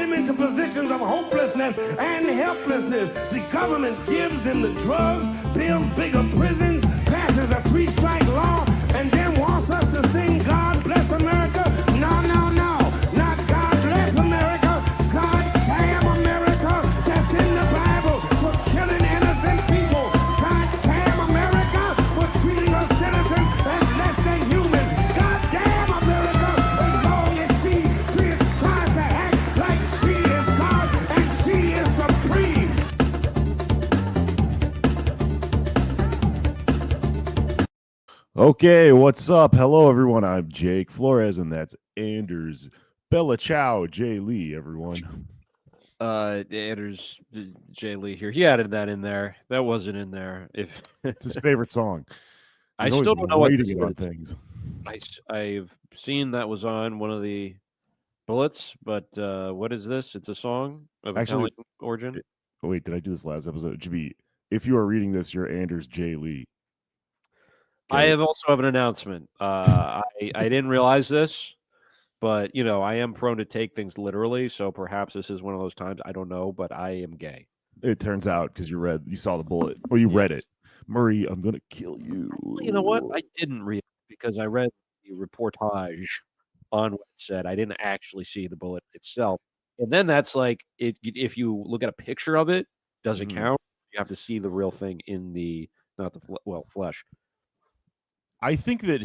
them into positions of hopelessness and helplessness. The government gives them the drugs, builds bigger prisons, passes a 3-strike law, and then wants us to sing God Bless America. No, no, no. Not God Bless America. God damn America. That's in the Bible for killing innocent people. God damn America for treating us citizens as less than human. God damn America as long as she tries to act like she is God and she is supreme. Okay, what's up? Hello, everyone. I'm Jake Flores, and that's Anders Bella Ciao, Jay Lee, everyone. Anders Jay Lee here. He added that in there. That wasn't in there. If It's his favorite song. I He's still always don't know what writing this it on is. things. I've seen that was on one of the bullets, but what is this? It's a song of Actually, Italian origin. Wait, did I do this last episode? It should be, if you are reading this, you're Anders J. Lee. I have also have an announcement. I didn't realize this, but you know I am prone to take things literally, so perhaps this is one of those times. I don't know, but I am gay. It turns out because you saw the bullet, or you read it. Murray, I'm gonna kill you. You know what? I didn't read it because I read the reportage on what it said. I didn't actually see the bullet itself. And then that's like if you look at a picture of it, does it count? You have to see the real thing in the not the flesh. I think that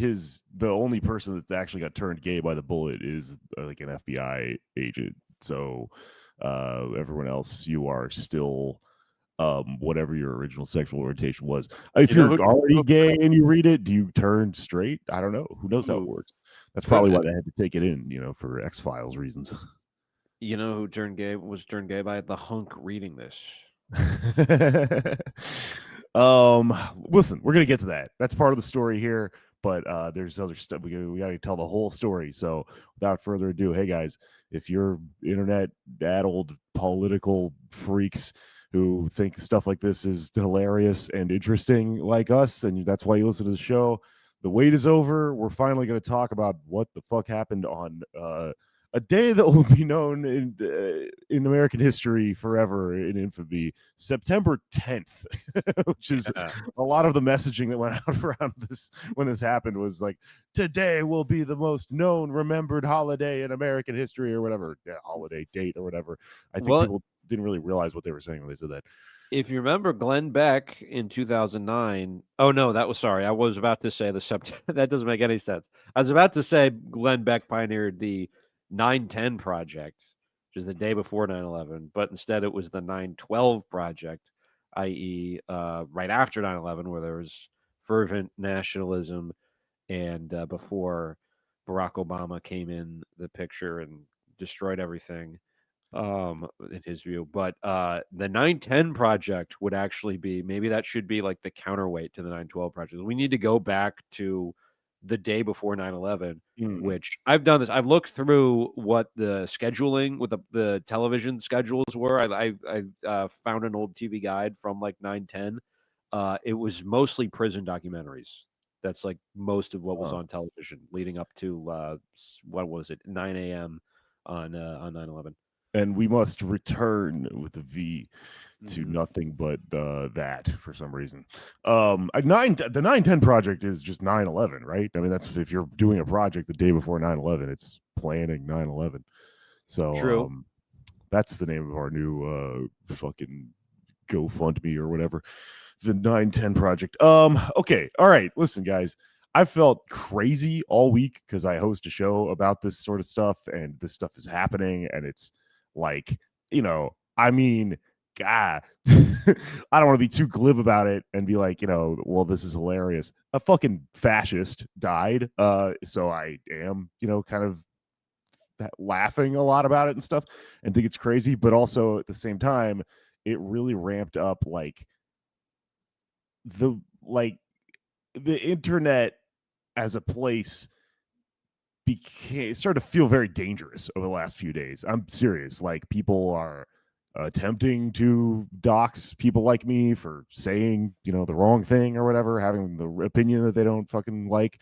the only person that's actually got turned gay by the bullet is like an FBI agent. So everyone else, you are still whatever your original sexual orientation was. If you're already gay and you read it, do you turn straight? I don't know. Who knows how it works? That's probably why they had to take it in, for X-Files reasons. You know who was turned gay by the hunk reading this. Listen, we're gonna get to that. That's part of the story here, but there's other stuff. We gotta tell the whole story. So without further ado, hey guys, if you're internet addled political freaks who think stuff like this is hilarious and interesting like us, and that's why you listen to the show, the wait is over. We're finally going to talk about what the fuck happened on a day that will be known in American history forever in infamy, September 10th, which is a lot of the messaging that went out around this when this happened was like, today will be the most known, remembered holiday in American history or whatever, holiday date or whatever. I think people didn't really realize what they were saying when they said that. If you remember Glenn Beck in 2009, oh no, I was about to say that doesn't make any sense. I was about to say Glenn Beck pioneered the 9/10 project, which is the day before 9/11, but instead it was the 9/12 project, i.e. Right after 9/11, where there was fervent nationalism and before Barack Obama came in the picture and destroyed everything. In his view, but the 9/10 project would actually be, maybe that should be like the counterweight to the 9/12 project. We need to go back to the day before 9/11, which I've done this. I've looked through what the scheduling with the television schedules were. I found an old TV guide from like 9/10. It was mostly prison documentaries. That's like most of what was on television leading up to what was it, 9 a.m. on 9/11. And we must return with a V to nothing but that for some reason. The 9/10 project is just 9/11, right? I mean, that's if you're doing a project the day before 9/11, it's planning 9/11. So true. That's the name of our new fucking GoFundMe or whatever. The 9/10 project. Okay, all right. Listen, guys. I felt crazy all week because I host a show about this sort of stuff, and this stuff is happening, and it's like, I mean, God, I don't want to be too glib about it and be like, well, this is hilarious. A fucking fascist died. So I am, kind of laughing a lot about it and stuff and think it's crazy. But also at the same time, it really ramped up the internet as a place started to feel very dangerous over the last few days. I'm serious. Like, people are attempting to dox people like me for saying, the wrong thing or whatever, having the opinion that they don't fucking like.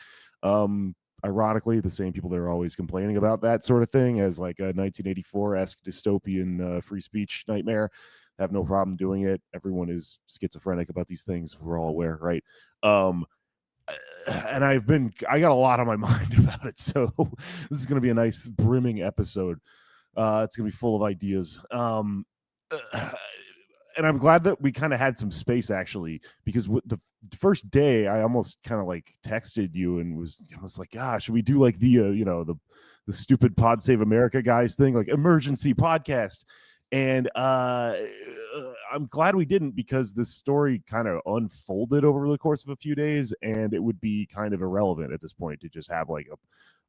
ironically, the same people that are always complaining about that sort of thing as like a 1984-esque dystopian free speech nightmare have no problem doing it. Everyone is schizophrenic about these things. We're all aware, right? And I got a lot on my mind about it. So this is going to be a nice brimming episode. It's going to be full of ideas. And I'm glad that we kind of had some space actually, because the first day I almost kind of like texted you and I was like, should we do like the the stupid Pod Save America guys thing, like emergency podcast? And I'm glad we didn't, because this story kind of unfolded over the course of a few days, and it would be kind of irrelevant at this point to just have like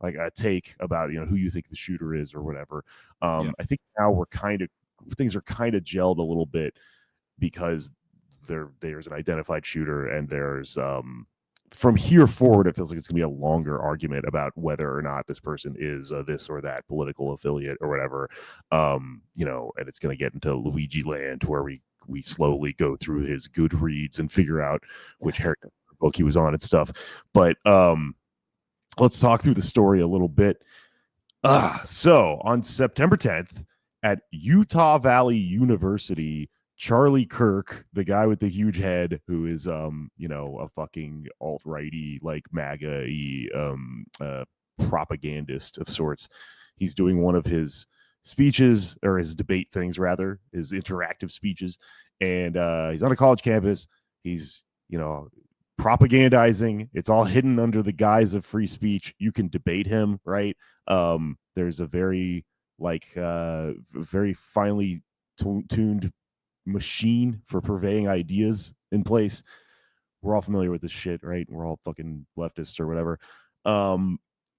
a take about who you think the shooter is or whatever. I think now things are kind of gelled a little bit, because there's an identified shooter, and there's from here forward it feels like it's gonna be a longer argument about whether or not this person is this or that political affiliate or whatever. And it's gonna get into Luigi land, where we slowly go through his Goodreads and figure out which Harry Potter book he was on and stuff. But let's talk through the story a little bit. So on September 10th at Utah Valley University, Charlie Kirk, the guy with the huge head, who is a fucking alt-righty, like MAGA-y propagandist of sorts. He's doing one of his speeches, or his debate things rather, his interactive speeches, and he's on a college campus. He's propagandizing. It's all hidden under the guise of free speech. You can debate him, right? There's a very very finely tuned machine for purveying ideas in place. We're all familiar with this shit, right? We're all fucking leftists or whatever.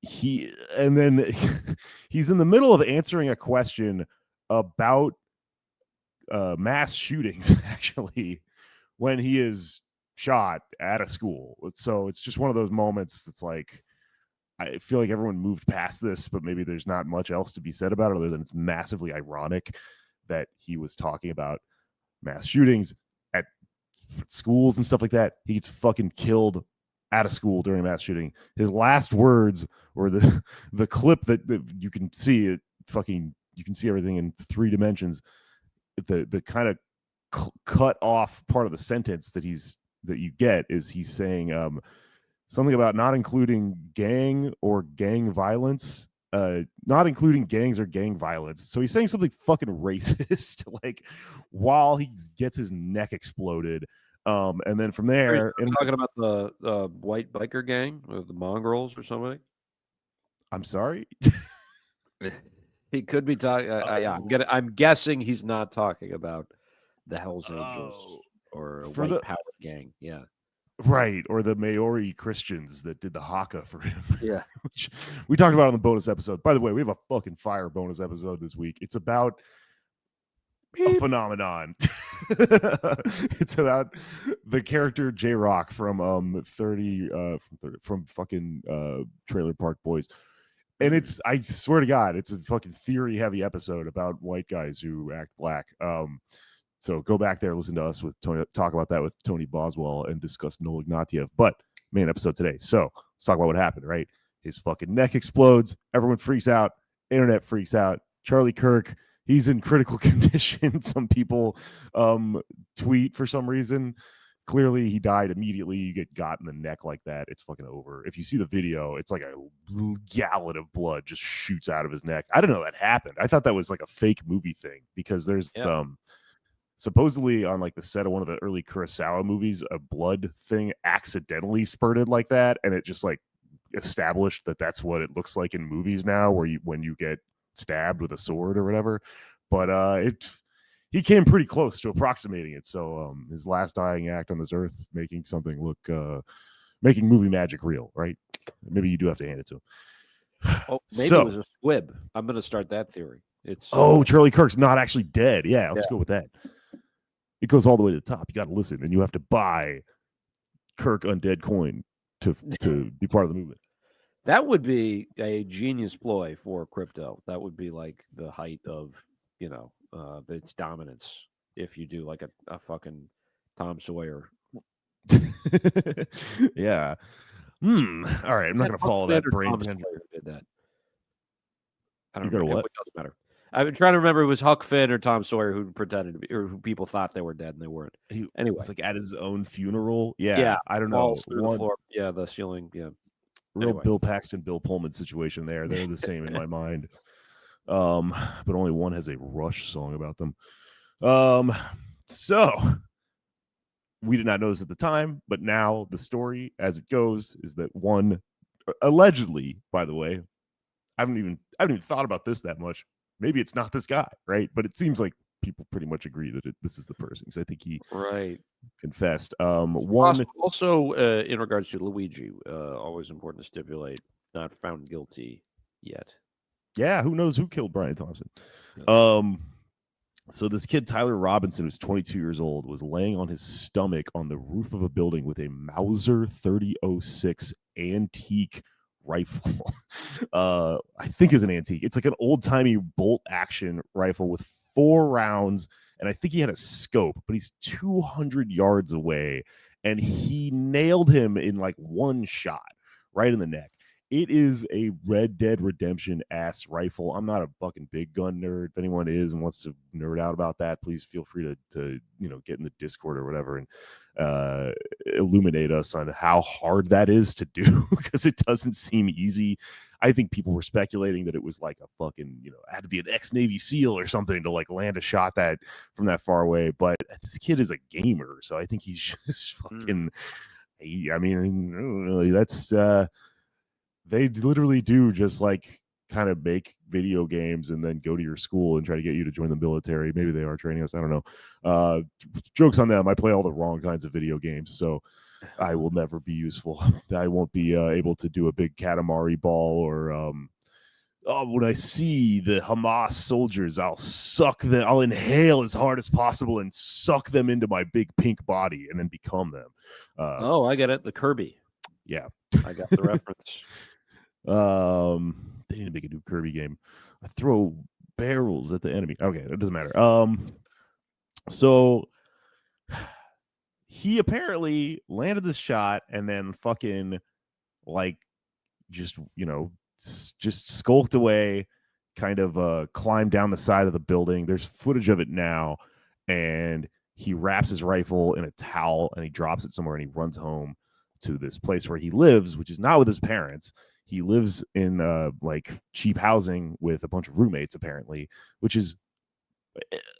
He's in the middle of answering a question about mass shootings, actually, when he is shot at a school. So it's just one of those moments that's like, I feel like everyone moved past this, but maybe there's not much else to be said about it other than it's massively ironic that he was talking about mass shootings at schools and stuff like that. He gets fucking killed at a school during a mass shooting. His last words, or the clip that you can see it, you can see everything in 3 dimensions. The kind of cut off part of the sentence that you get is he's saying something about not including gang or gang violence, not including gangs or gang violence. So he's saying something fucking racist, like, while he gets his neck exploded. And then from there, talking about the white biker gang or the mongrels or something. I'm sorry. He could be talking. I'm guessing he's not talking about the Hells Angels or a white power gang. Yeah. Right, or the Maori Christians that did the haka for him. Yeah. Which we talked about on the bonus episode. By the way, we have a fucking fire bonus episode this week. It's about a phenomenon. It's about the character J-Rock from 30 from fucking Trailer Park Boys. And it's, I swear to God, it's a fucking theory heavy episode about white guys who act black. So go back there, listen to us with Tony, talk about that with Tony Boswell, and discuss Noel Ignatieff. But main episode today. So let's talk about what happened, right? His fucking neck explodes. Everyone freaks out. Internet freaks out. Charlie Kirk, he's in critical condition. Some people tweet for some reason. Clearly, he died immediately. You get got in the neck like that, it's fucking over. If you see the video, it's like a gallon of blood just shoots out of his neck. I didn't know that happened. I thought that was like a fake movie thing, because there's supposedly on like the set of one of the early Kurosawa movies, a blood thing accidentally spurted like that, and it just like established that that's what it looks like in movies now, where when you get stabbed with a sword or whatever. But he came pretty close to approximating it. So his last dying act on this earth, making something look making movie magic real, right? Maybe you do have to hand it to him. Oh, maybe it was a squib. I'm going to start that theory. It's Charlie Kirk's not actually dead. Yeah, let's go with that. It goes all the way to the top. You got to listen, and you have to buy Kirk Undead coin to be part of the movement. That would be a genius ploy for crypto. That would be like the height of, its dominance, if you do like a fucking Tom Sawyer. Yeah. All right, I'm not Is gonna Huck follow Finn that or brain Tom tangent. Sawyer who did that? I You don't got a remember. what? It doesn't matter. I've been trying to remember. It was Huck Finn or Tom Sawyer who pretended to be, or who people thought they were dead and they weren't. He Anyway, was like at his own funeral. yeah, Yeah, I don't know. falls through the One floor. Yeah, the ceiling. Yeah. real Anyway, Bill Paxton, Bill Pullman situation there. They're the same in my mind. But only one has a Rush song about them. So we did not know this at the time, but now the story as it goes is that one allegedly, by the way, I haven't even thought about this that much. Maybe it's not this guy, right? But it seems like people pretty much agree that this is the person because I think he right. confessed. One, Also, in regards to Luigi, always important to stipulate, not found guilty yet. yeah, who knows who killed Brian Thompson? Yeah. So this kid Tyler Robinson, who's 22 years old, was laying on his stomach on the roof of a building with a Mauser 3006 antique rifle. I think is an antique. It's like an old timey bolt action rifle with 4 rounds, and I think he had a scope, but he's 200 yards away, and he nailed him in like one shot right in the neck. It is a Red Dead Redemption ass rifle. I'm not a fucking big gun nerd. If anyone is and wants to nerd out about that, please feel free to get in the Discord or whatever and illuminate us on how hard that is to do because it doesn't seem easy. I think people were speculating that it was like a fucking, had to be an ex-Navy SEAL or something to like land a shot that from that far away. But this kid is a gamer, so I think he's just fucking. I mean, that's. They literally do just like kind of make video games and then go to your school and try to get you to join the military. Maybe they are training us. I don't know. Jokes on them. I play all the wrong kinds of video games, so I will never be useful. I won't be able to do a big Katamari ball or when I see the Hamas soldiers, I'll inhale as hard as possible and suck them into my big pink body and then become them. Oh, I get it. The Kirby. Yeah. I got the reference. They need to make a new Kirby game. I throw barrels at the enemy. Okay, it doesn't matter. So he apparently landed this shot and then fucking like just just skulked away, kind of climbed down the side of the building. There's footage of it now, and he wraps his rifle in a towel and he drops it somewhere and he runs home to this place where he lives, which is not with his parents. He lives in like cheap housing with a bunch of roommates, apparently, which is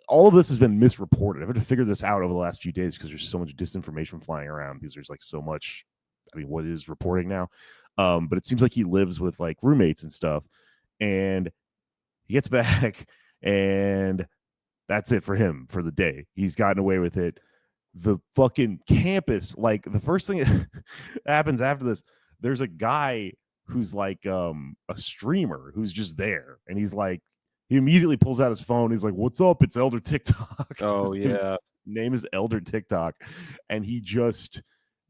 all of this has been misreported. I've had to figure this out over the last few days because there's so much disinformation flying around because there's like so much. I mean, what is reporting now? But it seems like he lives with like roommates and stuff, and he gets back, and that's it for him for the day. He's gotten away with it. The fucking campus, like the first thing that happens after this, there's a guy who's like a streamer who's just there, and he's like, he immediately pulls out his phone. He's like, "What's up? It's Elder TikTok." Oh yeah. Name is Elder TikTok, and he just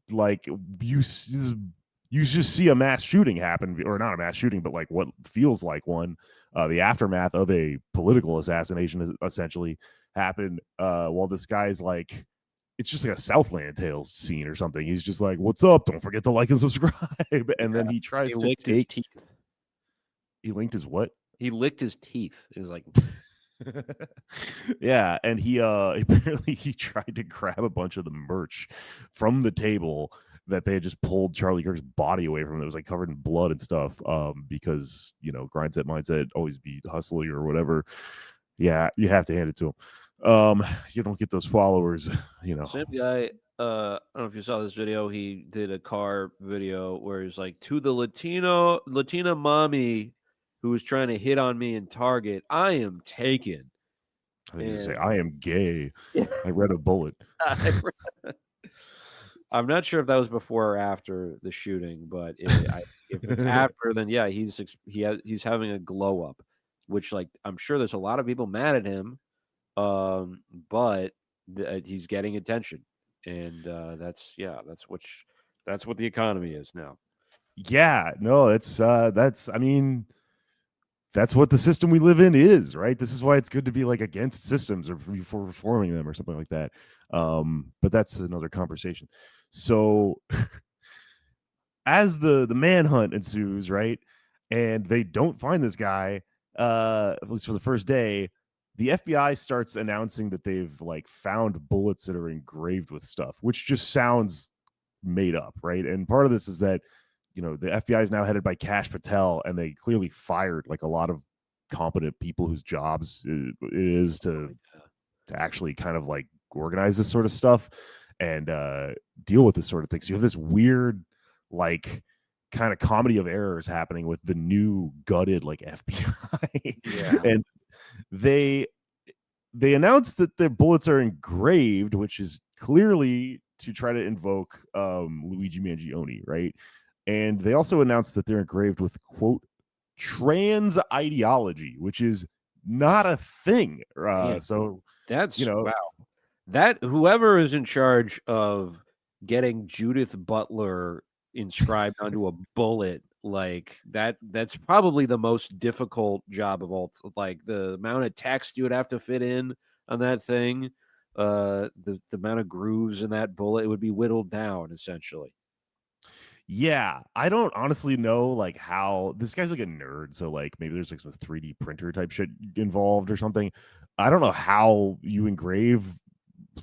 like you just see a mass shooting happen, or not a mass shooting, but like what feels like one. The aftermath of a political assassination essentially happened while this guy's like, it's just like a Southland Tales scene or something. He's just like, "What's up? Don't forget to like and subscribe." And then he tries to licked his take. teeth. He linked his what? He licked his teeth. It was like, yeah, and he apparently he tried to grab a bunch of the merch from the table that they had just pulled Charlie Kirk's body away from. It was like covered in blood and stuff. Because grindset mindset, always be hustling or whatever. Yeah, you have to hand it to him. You don't get those followers, same guy. I don't know if you saw this video. He did a car video where he's like, to the Latina mommy who was trying to hit on me in Target, I am taken. I think you say, "I am gay." I read a bullet. I'm not sure if that was before or after the shooting, but if it's after, then yeah, he's having a glow up, which like I'm sure there's a lot of people mad at him, but he's getting attention, and that's what the economy is now. Yeah, no, that's I mean, that's what the system we live in is, right? This is why it's good to be like against systems or for reforming them or something like that. But that's another conversation. So as the manhunt ensues, right, and they don't find this guy, at least for the first day, the FBI starts announcing that they've like found bullets that are engraved with stuff, which just sounds made up, right? And part of this is that the FBI is now headed by Kash Patel, and they clearly fired like a lot of competent people whose jobs it is to actually kind of like organize this sort of stuff and deal with this sort of thing. So you have this weird, like, kind of comedy of errors happening with the new gutted like FBI. Yeah. And they announced that their bullets are engraved, which is clearly to try to invoke Luigi Mangione, right? And they also announced that they're engraved with, quote, trans ideology, which is not a thing. Yeah. So That's wow. That whoever is in charge of getting Judith Butler inscribed onto a bullet like that's probably the most difficult job of all. Like the amount of text you would have to fit in on that thing, the amount of grooves in that bullet, it would be whittled down essentially. Yeah, I don't honestly know like how this guy's like a nerd, so like maybe there's like some 3D printer type shit involved or something. I don't know how you engrave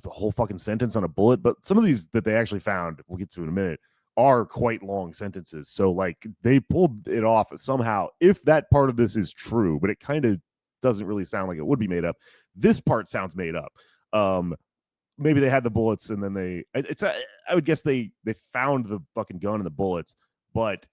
the whole fucking sentence on a bullet, but some of these that they actually found, we'll get to in a minute, are quite long sentences. So like they pulled it off somehow, if that part of this is true, but it kind of doesn't really sound like it would be made up. This part sounds made up. Maybe they had the bullets and then I would guess they found the fucking gun and the bullets, but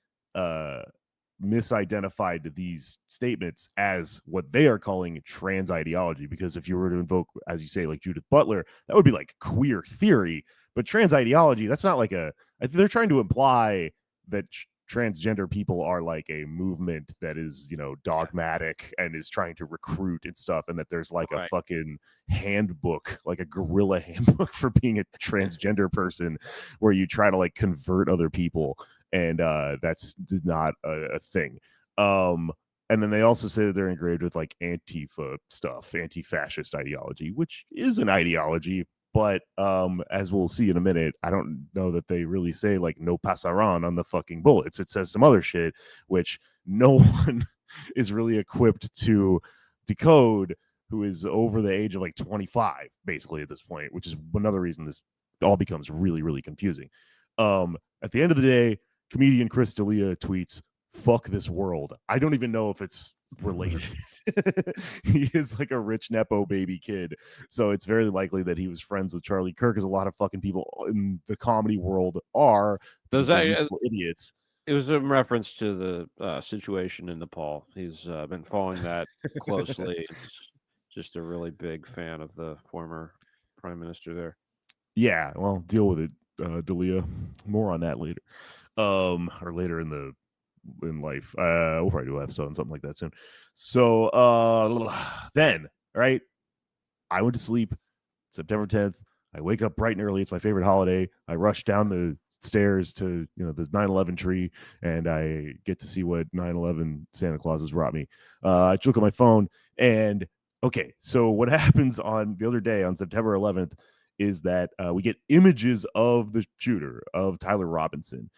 misidentified these statements as what they are calling trans ideology. Because if you were to invoke, as you say, like Judith Butler, that would be like queer theory. But trans ideology, that's not like they're trying to imply that transgender people are like a movement that is dogmatic and is trying to recruit and stuff, and that there's like a fucking handbook, like a guerrilla handbook for being a transgender person, where you try to like convert other people, and that's not a thing. And then they also say that they're engraved with like Antifa stuff, anti-fascist ideology, which is an ideology. But as we'll see in a minute, I don't know that they really say like no pasaran on the fucking bullets. It says some other shit, which no one is really equipped to decode, who is over the age of like 25, basically, at this point, which is another reason this all becomes really, really confusing. At the end of the day, comedian Chris D'Elia tweets, "Fuck this world." I don't even know if it's related. He is like a rich Nepo baby kid, so it's very likely that he was friends with Charlie Kirk, as a lot of fucking people in the comedy world are. Does They're that useful idiots. It was in reference to the situation in Nepal. He's been following that closely. It's just a really big fan of the former prime minister there. Yeah, well, deal with it, D'Elia. More on that later, or later in life. We'll probably do an episode on something like that soon. So then, right, I went to sleep September 10th. I wake up bright and early. It's my favorite holiday. I rush down the stairs to the 9/11 tree, and I get to see what 9/11 Santa Claus has brought me. I look at my phone, and okay, so what happens on the other day on September 11th is that we get images of the shooter, of Tyler Robinson.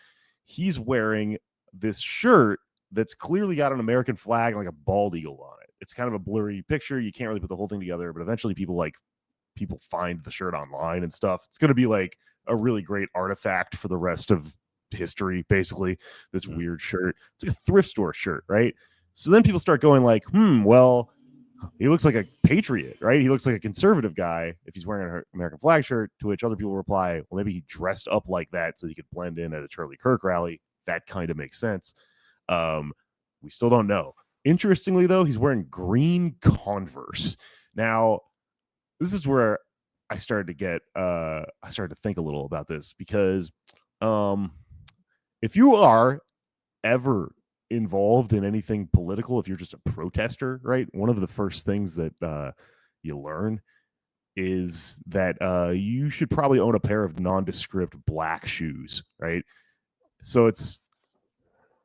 He's wearing this shirt that's clearly got an American flag and like a bald eagle on it. It's kind of a blurry picture. You can't really put the whole thing together, but eventually people find the shirt online and stuff. It's going to be like a really great artifact for the rest of history, basically. This weird shirt. It's like a thrift store shirt, right? So then people start going like, well, he looks like a patriot, right? He looks like a conservative guy if he's wearing an American flag shirt, to which other people reply, well, maybe he dressed up like that so he could blend in at a Charlie Kirk rally. That kind of makes sense. We still don't know. Interestingly, though, he's wearing green Converse. Now, this is where I started to think a little about this, because if you are ever involved in anything political, if you're just a protester, right, one of the first things that you learn is that you should probably own a pair of nondescript black shoes, right? So it's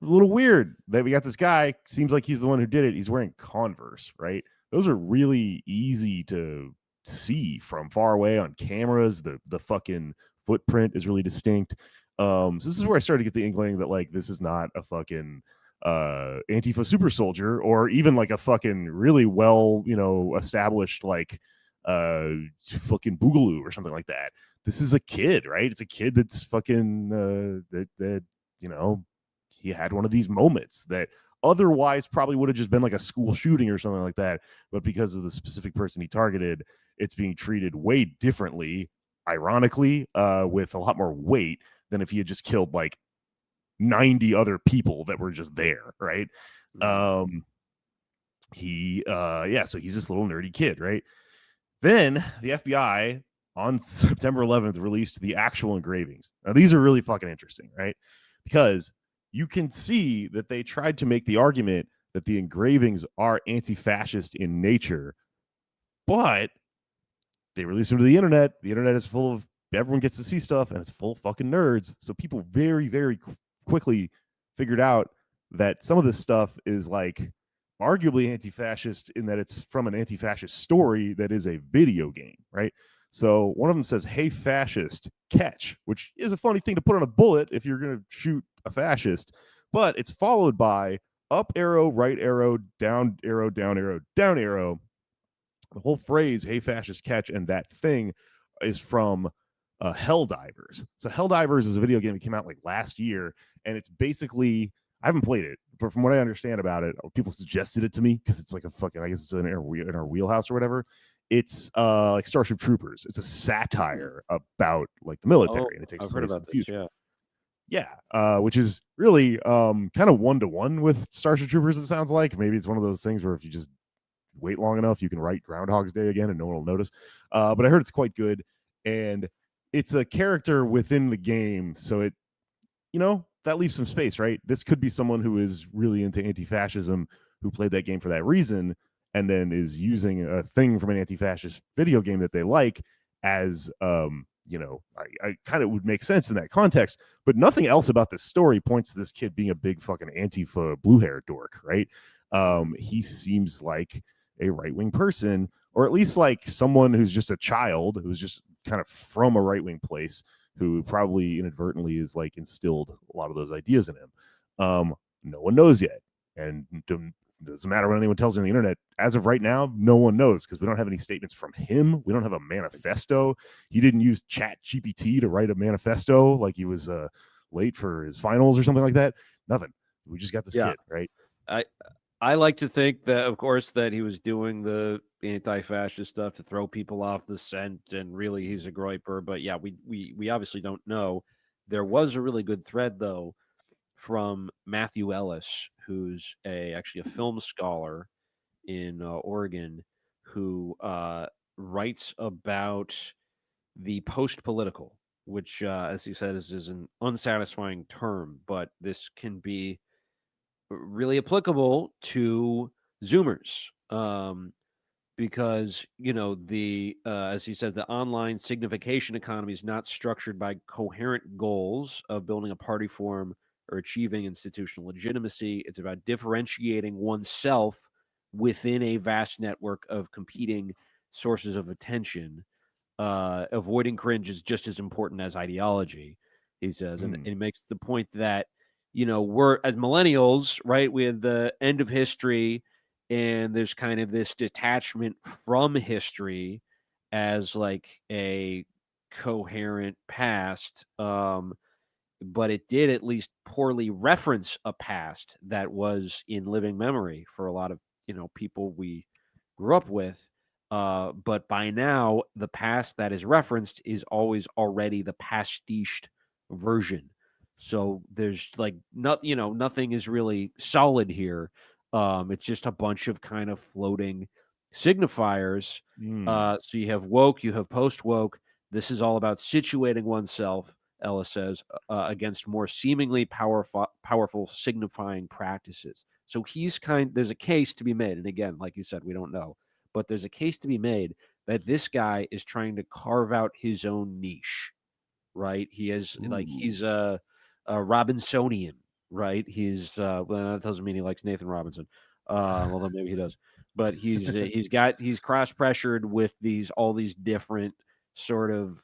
a little weird that we got this guy, seems like he's the one who did it, he's wearing Converse, right? Those are really easy to see from far away on cameras. The fucking footprint is really distinct. So this is where I started to get the inkling that like this is not a fucking Antifa super soldier or even like a fucking really well, established like fucking boogaloo or something like that. This is a kid, right? It's a kid that's fucking that he had one of these moments that otherwise probably would have just been like a school shooting or something like that, but because of the specific person he targeted, it's being treated way differently, ironically, with a lot more weight than if he had just killed like 90 other people that were just there, right? So he's this little nerdy kid, right? Then the FBI on September 11th released the actual engravings. Now these are really fucking interesting, right? Because you can see that they tried to make the argument that the engravings are anti-fascist in nature, but they released them to the internet. The internet is full of everyone gets to see stuff, and it's full of fucking nerds. So people very, very quickly figured out that some of this stuff is like arguably anti-fascist in that it's from an anti-fascist story that is a video game, right? So one of them says, "Hey, fascist, catch," which is a funny thing to put on a bullet if you're going to shoot a fascist, but it's followed by up arrow, right arrow, down arrow, down arrow, down arrow. The whole phrase "Hey, fascist, catch" and that thing is from Helldivers. So Helldivers is a video game that came out like last year, and it's basically, I haven't played it, but from what I understand about it, people suggested it to me because it's like a fucking, I guess it's in our wheelhouse or whatever. It's like Starship Troopers. It's a satire about like the military, and it takes I've heard place in about the this. future. Yeah. Yeah, which is really kind of one-to-one with Starship Troopers, it sounds like. Maybe it's one of those things where if you just wait long enough, you can write Groundhog's Day again and no one will notice. But I heard it's quite good, and it's a character within the game, so it, that leaves some space, right? This could be someone who is really into anti-fascism, who played that game for that reason, and then is using a thing from an anti-fascist video game that they like as, I kind of would make sense in that context, but nothing else about this story points to this kid being a big fucking Antifa blue hair dork, right? He seems like a right-wing person, or at least like someone who's just a child who's just kind of from a right-wing place, who probably inadvertently is like instilled a lot of those ideas in him. No one knows yet, and doesn't matter what anyone tells you on the internet. As of right now, no one knows because we don't have any statements from him. We don't have a manifesto. He didn't use Chat GPT to write a manifesto like he was late for his finals or something like that. Nothing. We just got this kid, right? I like to think that, of course, that he was doing the anti-fascist stuff to throw people off the scent, and really he's a groiper. But yeah, we obviously don't know. There was a really good thread though from Matthew Ellis, who's actually a film scholar in Oregon, who writes about the post-political, which, as he said, is an unsatisfying term, but this can be really applicable to Zoomers. Because the as he said, the online signification economy is not structured by coherent goals of building a party form or achieving institutional legitimacy. It's about differentiating oneself within a vast network of competing sources of attention. Avoiding cringe is just as important as ideology, he says, and he makes the point that we're, as millennials, right, we had the end of history, and there's kind of this detachment from history as like a coherent past, but it did at least poorly reference a past that was in living memory for a lot of people we grew up with. But by now, the past that is referenced is always already the pastiched version. So there's like nothing is really solid here. It's just a bunch of kind of floating signifiers. So you have woke, you have post woke. This is all about situating oneself, Ellis says, against more seemingly powerful signifying practices. So there's a case to be made. And again, like you said, we don't know, but there's a case to be made that this guy is trying to carve out his own niche, right? He is like, he's a Robinsonian, right? Well, that doesn't mean he likes Nathan Robinson. Although maybe he does, but he's cross pressured with all these different sort of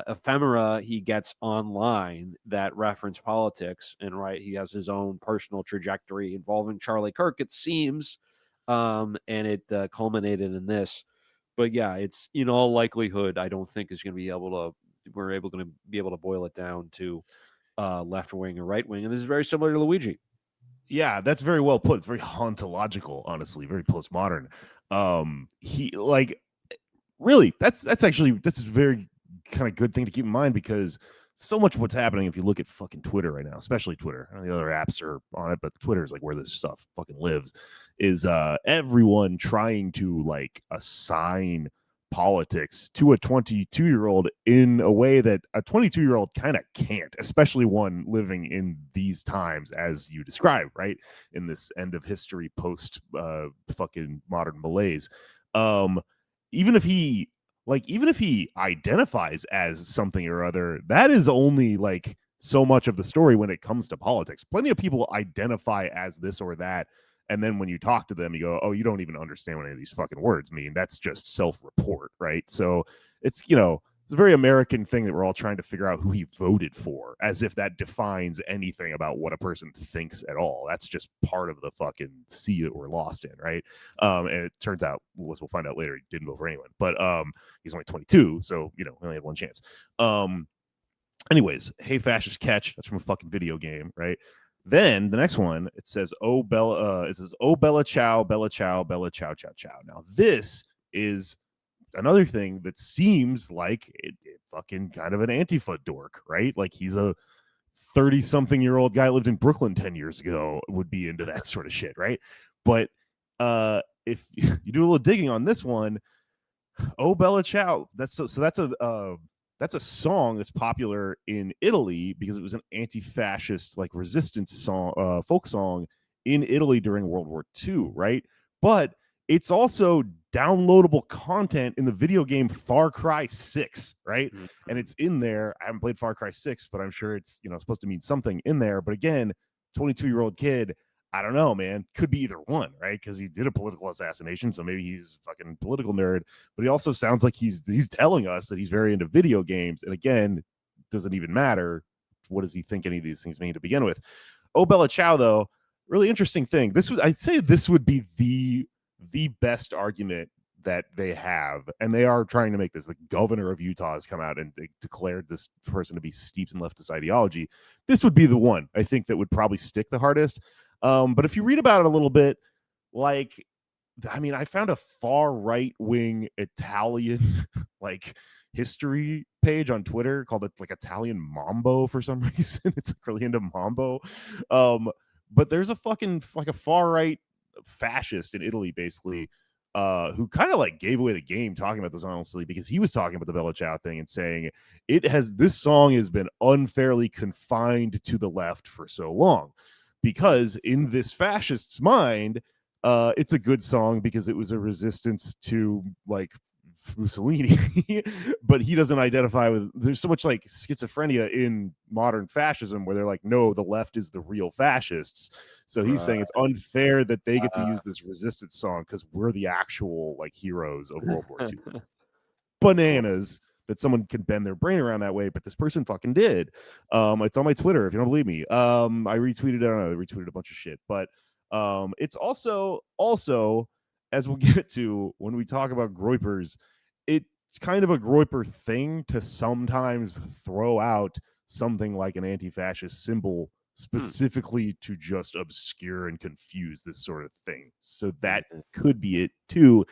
ephemera he gets online that reference politics. And right, he has his own personal trajectory involving Charlie Kirk, it seems, and it culminated in this. But yeah, it's in all likelihood, I don't think is going to be able to. We're able going to be able to boil it down to left wing or right wing, and this is very similar to Luigi. Yeah, that's very well put. It's very ontological, honestly, very postmodern. He like really that's actually that's a very kind of good thing to keep in mind, because so much what's happening, if you look at fucking Twitter right now, especially Twitter, I know the other apps are on it, but Twitter is like where this stuff fucking lives, is everyone trying to like assign politics to a 22-year-old in a way that a 22-year-old kind of can't, especially one living in these times as you describe, right, in this end of history post fucking modern malaise. Even if he identifies as something or other, that is only like so much of the story when it comes to politics. Plenty of people identify as this or that, and then when you talk to them, you go, oh, you don't even understand what any of these fucking words mean. That's just self-report, right? So it's, it's a very American thing that we're all trying to figure out who he voted for, as if that defines anything about what a person thinks at all. That's just part of the fucking sea that we're lost in, right? And it turns out, we'll find out later, he didn't vote for anyone. But he's only 22, so we only have one chance. Anyways, hey fascist catch. That's from a fucking video game, right? Then the next one, it says, oh Bella, it says, oh Bella Ciao, Bella Ciao, Bella Ciao, Ciao, Ciao. Now this is another thing that seems like it fucking kind of an Antifa dork, right? Like he's a 30-something-year-old guy lived in Brooklyn 10 years ago, would be into that sort of shit, right? But if you do a little digging on this one, oh Bella Ciao, that's that's a song that's popular in Italy because it was an anti-fascist like resistance song, folk song in Italy during World War II, right? But it's also downloadable content in the video game Far Cry 6, right? Mm-hmm. And it's in there. I haven't played Far Cry 6, but I'm sure it's supposed to mean something in there. But again, 22-year-old kid, I don't know, man. Could be either one, right? Because he did a political assassination, so maybe he's a fucking political nerd. But he also sounds like he's telling us that he's very into video games. And again, doesn't even matter. What does he think any of these things mean to begin with? Oh Bella Ciao, though, really interesting thing. I'd say this would be the best argument that they have, and they are trying to make this. The governor of Utah has come out and declared this person to be steeped in leftist ideology. This would be the one I think that would probably stick the hardest. But if you read about it a little bit, like, I mean, I found a far right wing Italian like history page on Twitter called it like Italian Mambo for some reason. It's like really into Mambo. But there's a fucking like a far right fascist in Italy, basically, who kind of like gave away the game talking about this, honestly, because he was talking about the Bella Ciao thing and saying this song has been unfairly confined to the left for so long, because in this fascist's mind, it's a good song because it was a resistance to like Mussolini, but he doesn't identify with. There's so much like schizophrenia in modern fascism where they're like, no, the left is the real fascists. So he's saying it's unfair that they get to use this resistance song because we're the actual like heroes of World War II. Bananas that someone can bend their brain around that way, but this person fucking did. It's on my Twitter if you don't believe me. I retweeted it. I don't know, I retweeted a bunch of shit, but it's also as we'll get to when we talk about groypers, it's kind of a groyper thing to sometimes throw out something like an anti-fascist symbol specifically to just obscure and confuse this sort of thing. So that could be it too,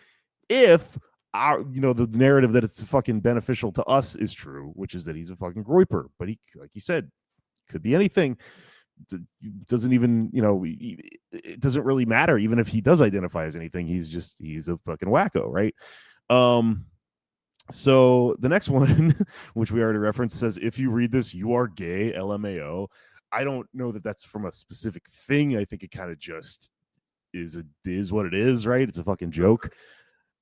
if our the narrative that it's fucking beneficial to us is true, which is that he's a fucking groyper. But he, like you said, could be anything. Doesn't even it doesn't really matter even if he does identify as anything. He's a fucking wacko, right? So the next one, which we already referenced, says, if you read this, you are gay, LMAO. I don't know that that's from a specific thing. I think it kind of just is what it is, right? It's a fucking joke.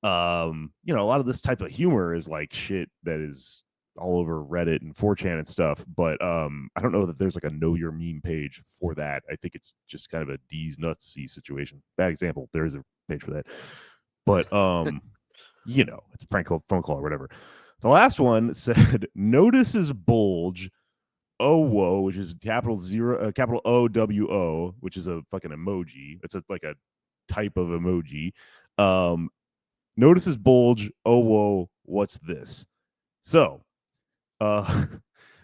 A lot of this type of humor is like shit that is all over Reddit and 4chan and stuff, but I don't know that there's like a know your meme page for that. I think it's just kind of a D's nuts situation. Bad example. There is a page for that, but it's a prank call, phone call or whatever. The last one said, notices bulge, OWO, which is capital OWO, which is a fucking emoji. It's like a type of emoji. Notices bulge, OWO, what's this? So,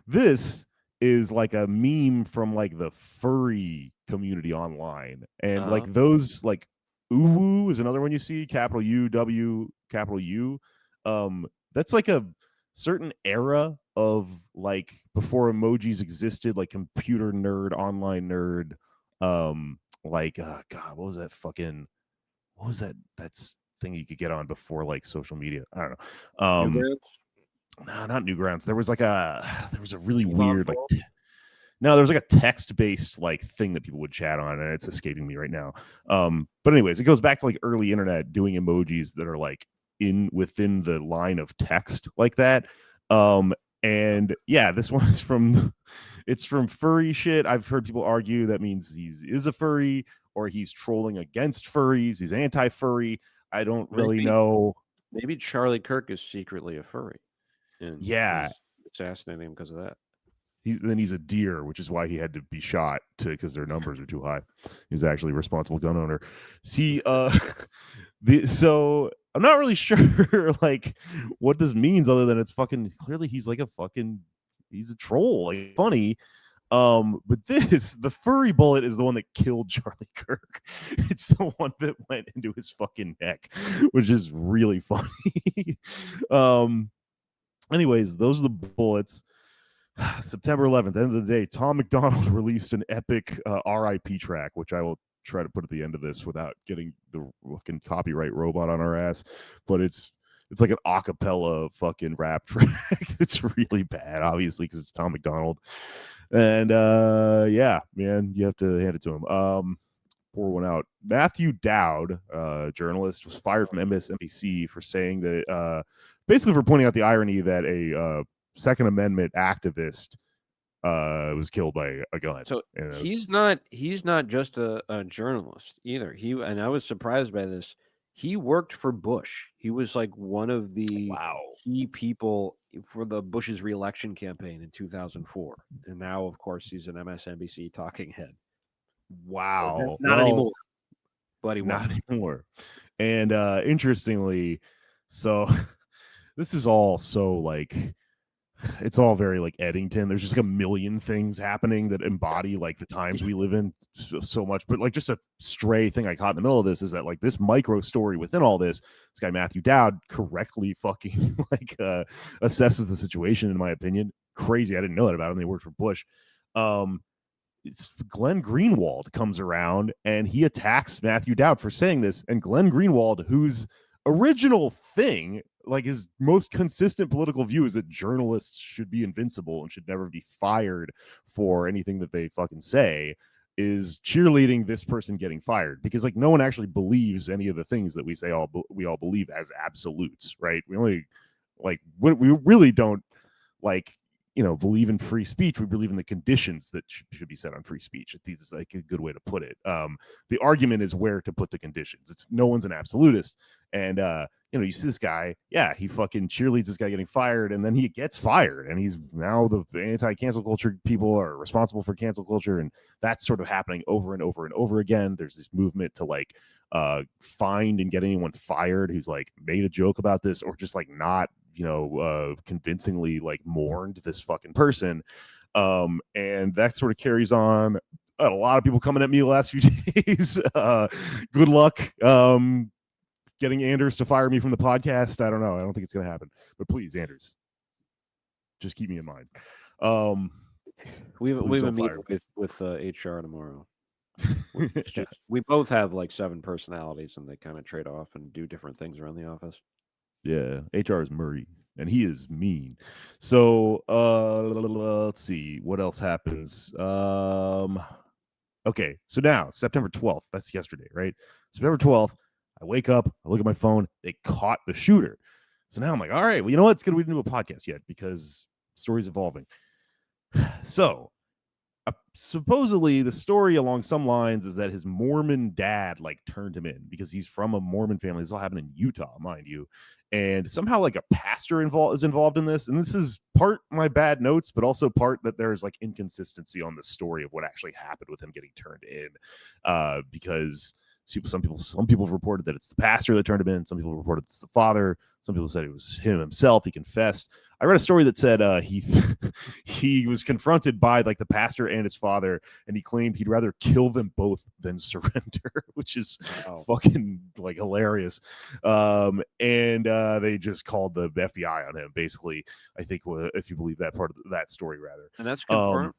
this is like a meme from like the furry community online, and like those like UwU is another one you see, capital UW, capital U. That's like a certain era of like before emojis existed, like computer nerd, online nerd. Like God, what was that? That's thing you could get on before like social media. I don't know. Newgrounds? No, not Newgrounds. There was a really Yvonne weird like Paul? no, there was like a text-based like thing that people would chat on, and it's escaping me right now. But anyways, it goes back to like early internet doing emojis that are like within the line of text like that. And yeah, this one is from it's from furry shit. I've heard people argue that means he is a furry or he's trolling against furries. He's anti-furry. I don't really know. Maybe Charlie Kirk is secretly a furry. And Yeah. is assassinating him because of that. Then he's a deer, which is why he had to be shot because their numbers are too high. He's actually a responsible gun owner. See, so I'm not really sure like what this means other than it's fucking clearly he's like he's a troll, like funny. But the furry bullet is the one that killed Charlie Kirk. It's the one that went into his fucking neck, which is really funny. Anyways, those are the bullets. September 11th, end of the day, Tom McDonald released an epic RIP track, which I will try to put at the end of this without getting the fucking copyright robot on our ass. But it's like an acapella fucking rap track. It's really bad, obviously, because it's Tom McDonald. And yeah, man, you have to hand it to him. Pour one out. Matthew Dowd, journalist, was fired from MSNBC for saying that basically for pointing out the irony that a Second Amendment activist was killed by a gun. So he's not just a journalist either. And I was surprised by this. He worked for Bush. He was like one of the key people for the Bush's reelection campaign in 2004. And now, of course, he's an MSNBC talking head. Wow. Not anymore. But he was. Not anymore. And interestingly, so this is all so like it's all very like Eddington. There's just like a million things happening that embody like the times we live in so much. But like just a stray thing I caught in the middle of this is that like this micro story within all this guy Matthew Dowd correctly fucking like assesses the situation, in my opinion. Crazy. I didn't know that about him. They worked for Bush. It's Glenn Greenwald comes around and he attacks Matthew Dowd for saying this. And Glenn Greenwald, whose original thing, like his most consistent political view, is that journalists should be invincible and should never be fired for anything that they fucking say, is cheerleading this person getting fired because like no one actually believes any of the things that we say we all believe as absolutes, right? We only like we really don't like believe in free speech. We believe in the conditions that should be set on free speech. This is like a good way to put it. The argument is where to put the conditions. It's no one's an absolutist. And you see this guy, yeah, he fucking cheerleads this guy getting fired, and then he gets fired, and he's now the anti-cancel culture people are responsible for cancel culture, and that's sort of happening over and over and over again. There's this movement to like find and get anyone fired who's like made a joke about this or just like not convincingly like mourned this fucking person. And that sort of carries on. A lot of people coming at me the last few days. Good luck getting Anders to fire me from the podcast. I don't know. I don't think it's going to happen. But please, Anders, just keep me in mind. We have a meeting with HR tomorrow. We both have like 7 personalities, and they kind of trade off and do different things around the office. Yeah, HR is Murray, and he is mean. So let's see what else happens. Okay, so now September 12th. That's yesterday, right? September 12th. I wake up, I look at my phone. They caught the shooter. So now I'm like, all right, well, you know what? It's good we didn't do a podcast yet because the story's evolving. So supposedly the story along some lines is that his Mormon dad like turned him in because he's from a Mormon family. This all happened in Utah, mind you. And somehow like a pastor is involved in this. And this is part my bad notes, but also part that there's like inconsistency on the story of what actually happened with him getting turned in. Because some people have reported that it's the pastor that turned him in. Some people reported it's the father. Some people said it was him himself. He confessed. I read a story that said he was confronted by like the pastor and his father, and he claimed he'd rather kill them both than surrender, which is fucking like hilarious. And they just called the FBI on him, basically. I think if you believe that part of that story, rather. And that's confirmed.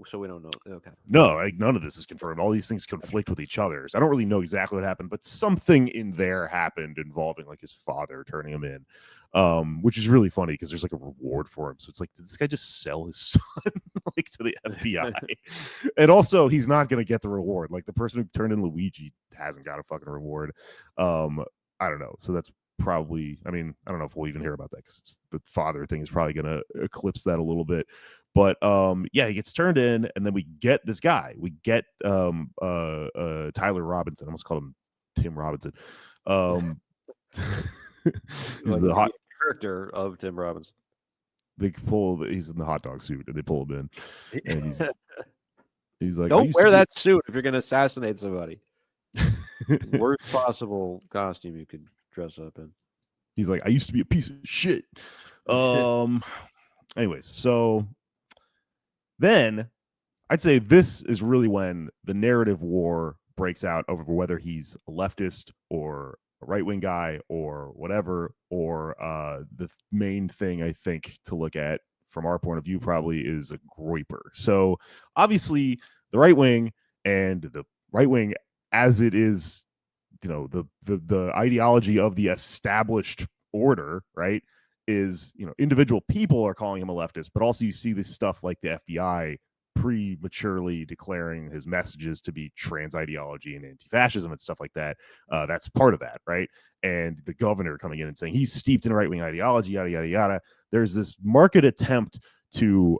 So we don't know. Okay. No, like none of this is confirmed. All these things conflict with each other. So I don't really know exactly what happened, but something in there happened involving like his father turning him in, which is really funny because there's like a reward for him. So it's like, did this guy just sell his son like to the FBI? And also, he's not going to get the reward. Like the person who turned in Luigi hasn't got a fucking reward. I don't know. So that's probably, I mean, I don't know if we'll even hear about that because the father thing is probably going to eclipse that a little bit. But yeah, he gets turned in, and then we get this guy. We get Tyler Robinson. I almost called him Tim Robinson. He's the hot character of Tim Robinson. He's in the hot dog suit, and they pull him in, and he's like, "Don't wear that suit if you're going to assassinate somebody." Worst possible costume you could dress up in. He's like, "I used to be a piece of shit." Anyways, so then I'd say this is really when the narrative war breaks out over whether he's a leftist or a right-wing guy or whatever, or the main thing I think to look at from our point of view probably is a groiper. So obviously the right wing and the right wing as it is, you know, the ideology of the established order, right, is, you know, individual people are calling him a leftist, but also you see this stuff like the FBI prematurely declaring his messages to be trans ideology and anti-fascism and stuff like that. That's part of that, right? And the governor coming in and saying he's steeped in right-wing ideology, yada yada yada. There's this marked attempt to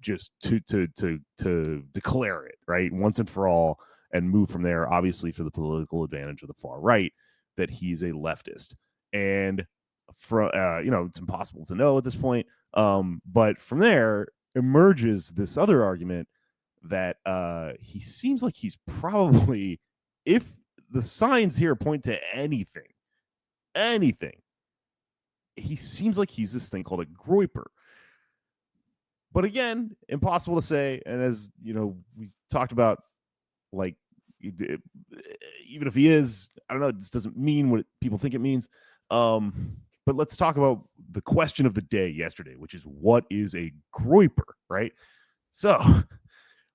just to declare it, right, once and for all, and move from there, obviously for the political advantage of the far right, that he's a leftist. And from you know, it's impossible to know at this point, but from there emerges this other argument that he seems like he's probably, if the signs here point to anything, he seems like he's this thing called a groiper. But again, impossible to say. And as you know, we talked about, like, even if he is, I don't know, this doesn't mean what people think it means. But let's talk about the question of the day yesterday, which is, what is a groiper, right? So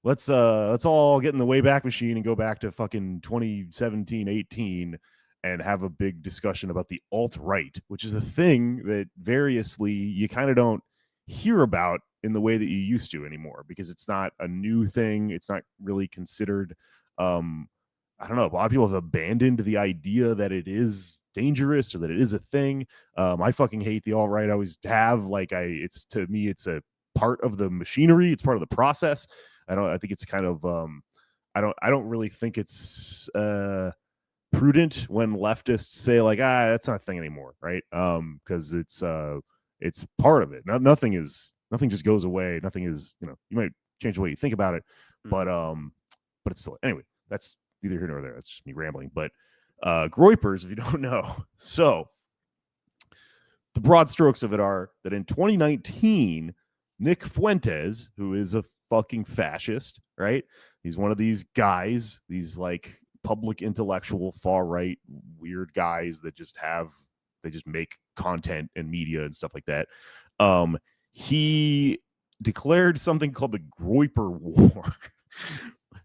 let's all get in the Wayback Machine and go back to fucking 2017-18 and have a big discussion about the alt-right, which is a thing that variously you kind of don't hear about in the way that you used to anymore, because it's not a new thing. It's not really considered, I don't know, a lot of people have abandoned the idea that it is dangerous or that it is a thing. I fucking hate the alt-right. I always have. Like, it's, to me, it's a part of the machinery. It's part of the process. I think it's kind of, I don't really think it's prudent when leftists say like, that's not a thing anymore, right? Because it's part of it. Nothing just goes away. Nothing is, you know, you might change the way you think about it, but it's still, anyway, that's neither here nor there. That's just me rambling. But groipers, if you don't know, so the broad strokes of it are that in 2019, Nick Fuentes, who is a fucking fascist, right? He's one of these guys, these like public intellectual far right weird guys that just make content and media and stuff like that. He declared something called the Groiper War,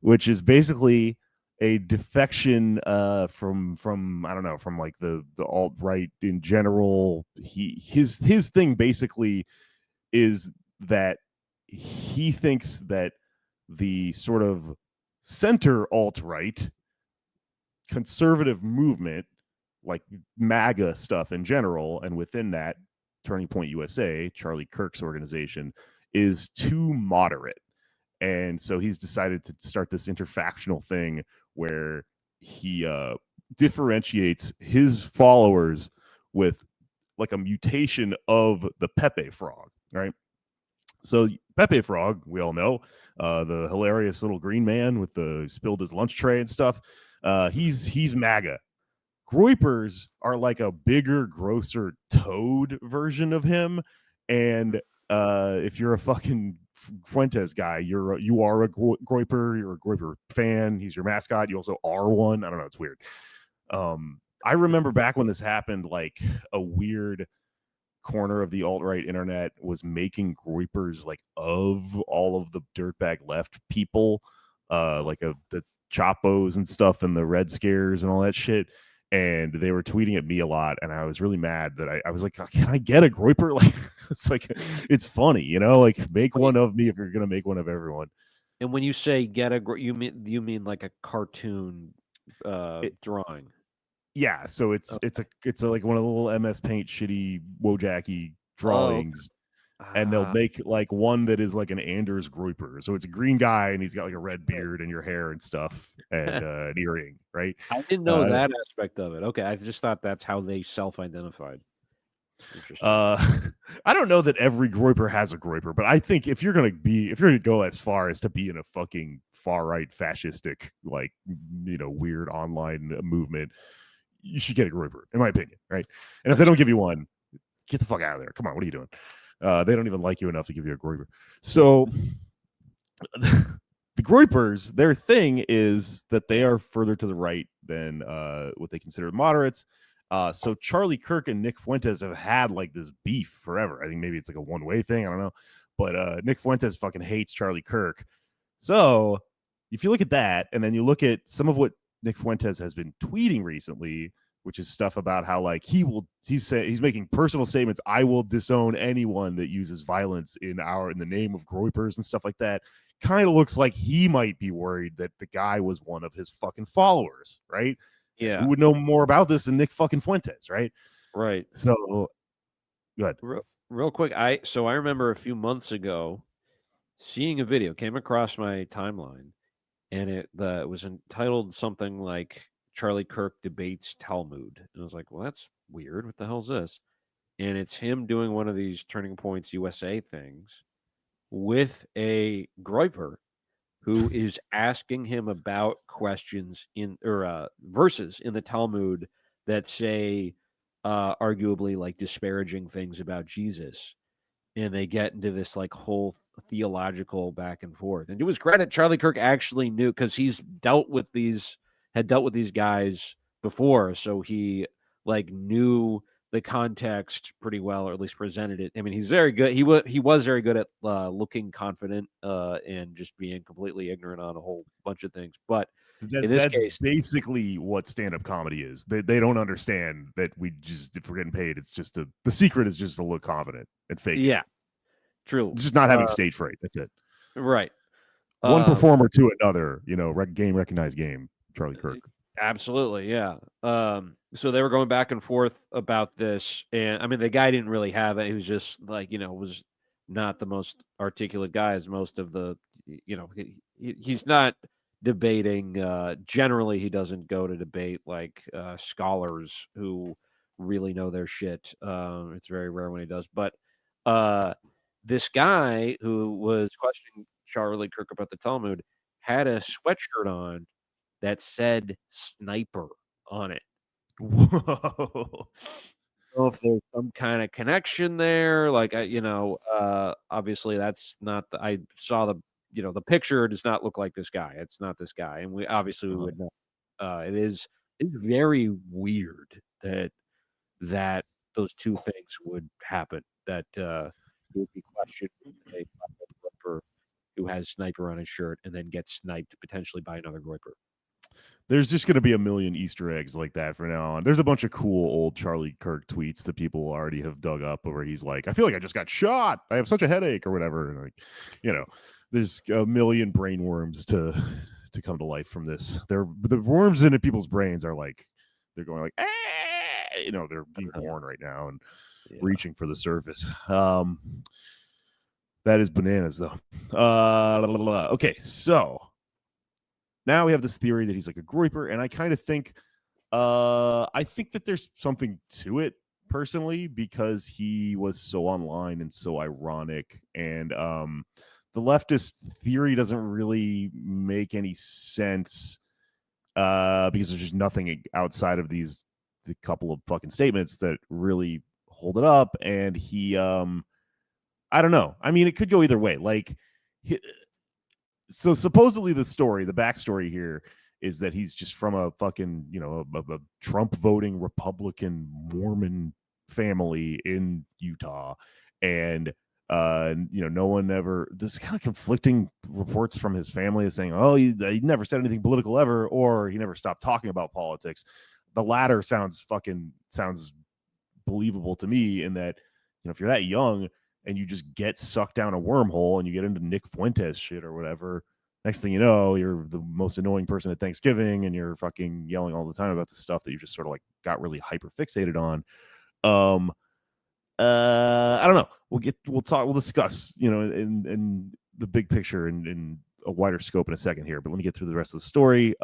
which is basically a defection from I don't know, from like the alt-right in general. His thing basically is that he thinks that the sort of center alt-right conservative movement, like MAGA stuff in general, and within that, Turning Point USA, Charlie Kirk's organization, is too moderate. And so he's decided to start this interfactional thing where he differentiates his followers with like a mutation of the Pepe frog, right? So Pepe Frog, we all know, the hilarious little green man with the spilled his lunch tray and stuff. He's MAGA. Groypers are like a bigger, grosser toad version of him. And if you're a fucking Fuentes guy, you are a Groyper. You're a Groyper fan. He's your mascot. You also are one. I don't know. It's weird. I remember back when this happened, like a weird corner of the alt-right internet was making groypers like of all of the dirtbag left people, like the Chapos and stuff and the Red Scares and all that shit. And they were tweeting at me a lot, and I was really mad that I was like, can I get a groyper? Like, it's like, it's funny, you know, like make one of me if you're gonna make one of everyone. And when you say get a, you mean like a cartoon drawing? Yeah, so it's like one of the little MS Paint shitty Wojaki drawings, and they'll make like one that is like an Anders Groyper. So it's a green guy, and he's got like a red beard and your hair and stuff, and an earring, right? I didn't know that aspect of it. Okay, I just thought that's how they self-identified. Interesting. I don't know that every Groyper has a Groyper, but I think if you're gonna go as far as to be in a fucking far right fascistic, like, you know, weird online movement, you should get a Groyper, in my opinion, right? And if they don't give you one, get the fuck out of there. Come on, what are you doing? They don't even like you enough to give you a Groyper. So the Groypers, their thing is that they are further to the right than what they consider moderates. So Charlie Kirk and Nick Fuentes have had like this beef forever. I think maybe it's like a one-way thing. I don't know. But Nick Fuentes fucking hates Charlie Kirk. So if you look at that, and then you look at some of what Nick Fuentes has been tweeting recently, which is stuff about how like he's making personal statements. I will disown anyone that uses violence in the name of Groypers and stuff like that. Kind of looks like he might be worried that the guy was one of his fucking followers, right? Yeah. Who would know more about this than Nick fucking Fuentes, right? Right. So go ahead. Real quick, I remember a few months ago seeing a video, came across my timeline, and it was entitled something like Charlie Kirk debates Talmud. And I was like, well, that's weird. What the hell's this? And it's him doing one of these Turning Points USA things with a Groyper who is asking him about questions verses in the Talmud that say arguably like disparaging things about Jesus. And they get into this like whole theological back and forth. And to his credit, Charlie Kirk actually knew, because he's dealt with these guys before, so he like knew the context pretty well, or at least presented it. I mean, he's very good. He was very good at looking confident and just being completely ignorant on a whole bunch of things. But in this case, basically what stand-up comedy is. They don't understand that if we're getting paid, it's just the secret is just to look confident and fake. Yeah, true. It's just not having stage fright. That's it. Right. One performer to another, you know, recognized game. Charlie Kirk. Absolutely, yeah. So they were going back and forth about this, and I mean, the guy didn't really have it. He was just like, you know, was not the most articulate guy as most of the, you know, he's not debating. Generally, he doesn't go to debate like scholars who really know their shit. It's very rare when he does. But this guy who was questioning Charlie Kirk about the Talmud had a sweatshirt on that said sniper on it. Whoa. So if there's some kind of connection there, like, obviously that's not I saw the picture does not look like this guy. It's not this guy. And we would know. It's very weird that those two things would happen, that would be questioned with a Groyper who has sniper on his shirt and then gets sniped potentially by another Groyper. There's just going to be a million Easter eggs like that from now on. There's a bunch of cool old Charlie Kirk tweets that people already have dug up where he's like, I feel like I just got shot. I have such a headache or whatever. And like, you know, there's a million brain worms to come to life from this. The worms in people's brains are like, they're going like, you know, they're being born right now and reaching for the surface. That is bananas, though. Okay, so now we have this theory that he's like a groiper, and I kind of think, I think that there's something to it personally because he was so online and so ironic, and the leftist theory doesn't really make any sense because there's just nothing outside of the couple of fucking statements that really hold it up, and he I don't know. I mean, it could go either way. Like, so supposedly the backstory here is that he's just from a fucking, a Trump voting Republican Mormon family in Utah. And, no one ever, there's kind of conflicting reports from his family saying, oh, he never said anything political ever, or he never stopped talking about politics. The latter sounds believable to me in that, if you're that young, and you just get sucked down a wormhole and you get into Nick Fuentes shit or whatever, next thing you know, you're the most annoying person at Thanksgiving and you're fucking yelling all the time about the stuff that you just sort of like got really hyper fixated on. I don't know. We'll discuss, in the big picture and in a wider scope in a second here, but let me get through the rest of the story.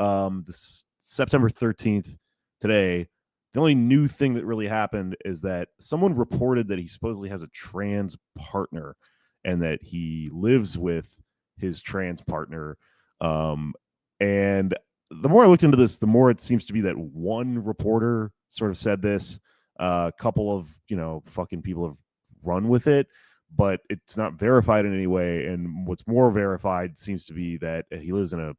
This September 13th, today, the only new thing that really happened is that someone reported that he supposedly has a trans partner and that he lives with his trans partner. And the more I looked into this, the more it seems to be that one reporter sort of said this. A couple of, fucking people have run with it, but it's not verified in any way. And what's more verified seems to be that he lives in a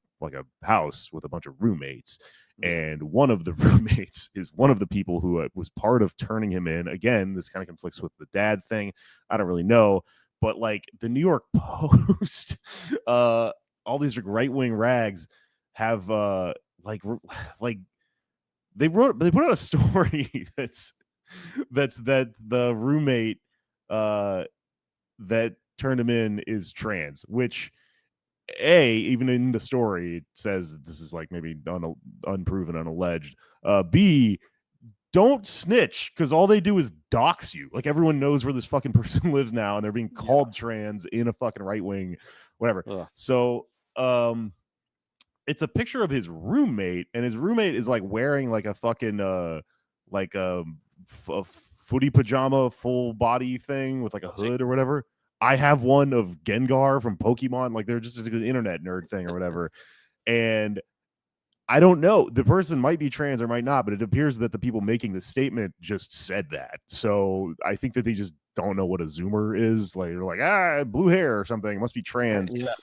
house with a bunch of roommates. And one of the roommates is one of the people who was part of turning him in. Again, this kind of conflicts with the dad thing. I don't really know. But like the New York Post, all these right-wing rags have they put out a story that the roommate that turned him in is trans, which even in the story it says this is like maybe unproven, unalleged. B, don't snitch, because all they do is dox you. Like, everyone knows where this fucking person lives now, and they're being called trans in a fucking right wing, whatever. Ugh. So it's a picture of his roommate, and his roommate is like wearing like a fucking a footy pajama full body thing with like a hood or whatever. I have one of Gengar from Pokemon. Like, they're just a good internet nerd thing or whatever. And I don't know. The person might be trans or might not, but it appears that the people making the statement just said that. So I think that they just don't know what a Zoomer is. Like, they're like, blue hair or something. It must be trans. Yeah.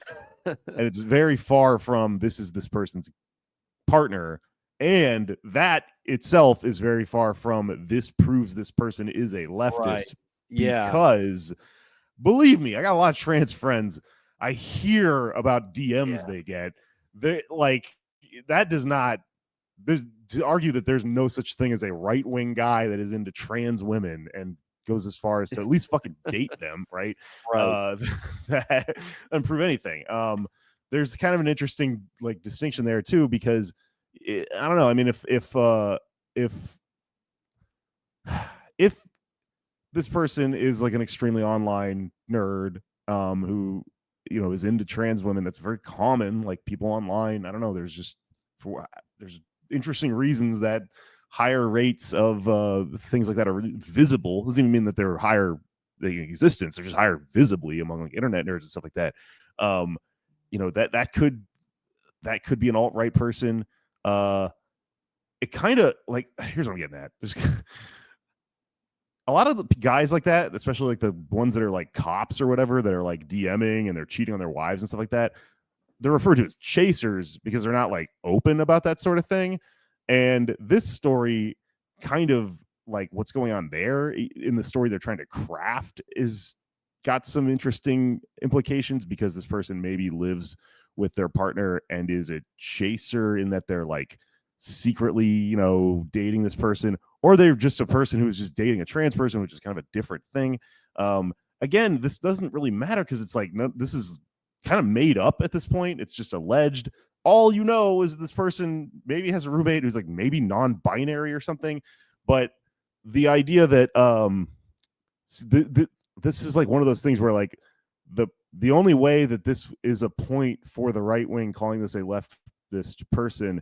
And it's very far from this is this person's partner. And that itself is very far from this proves this person is a leftist. Right. Yeah. Because believe me, I got a lot of trans friends. I hear about DMs they get. They like that does not. There's to argue that there's no such thing as a right-wing guy that is into trans women and goes as far as to at least fucking date them, right? Right. That doesn't prove anything. There's kind of an interesting like distinction there too, because I don't know. I mean, if this person is like an extremely online nerd who is into trans women, that's very common. Like, people online, I don't know, there's interesting reasons that higher rates of things like that are really visible. Doesn't even mean that they're higher in existence, they're just higher visibly among like internet nerds and stuff like that. That could be an alt-right person. It kind of like, here's what I'm getting at. There's a lot of the guys like that, especially like the ones that are like cops or whatever, that are like DMing and they're cheating on their wives and stuff like that, they're referred to as chasers because they're not like open about that sort of thing. And this story, kind of like what's going on there in the story they're trying to craft, is got some interesting implications, because this person maybe lives with their partner and is a chaser in that they're like secretly, dating this person, or they're just a person who's just dating a trans person, which is kind of a different thing. Again, this doesn't really matter because it's like, no, this is kind of made up at this point. It's just alleged. All you know is this person maybe has a roommate who's like maybe non-binary or something. But the idea that this is like one of those things where like the only way that this is a point for the right wing calling this a leftist person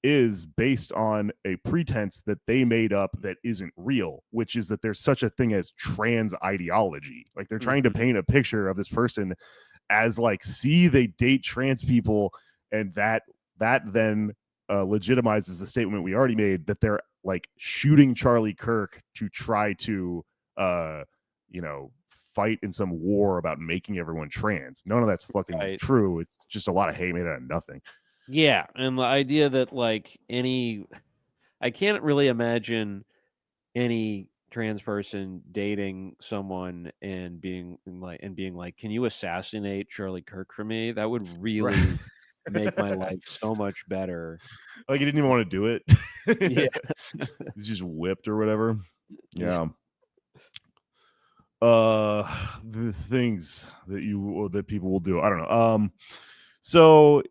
is based on a pretense that they made up that isn't real, which is that there's such a thing as trans ideology. Like they're trying to paint a picture of this person as like, see, they date trans people, and that then legitimizes the statement we already made that they're like shooting Charlie Kirk to try to fight in some war about making everyone trans. None of that's fucking true. It's just a lot of hate made out of nothing. Yeah, and the idea that like I can't really imagine any trans person dating someone and being like, can you assassinate Charlie Kirk for me? That would really make my life so much better. Like he didn't even want to do it. Yeah. He's just whipped or whatever. Yeah. The things that people will do, I don't know. So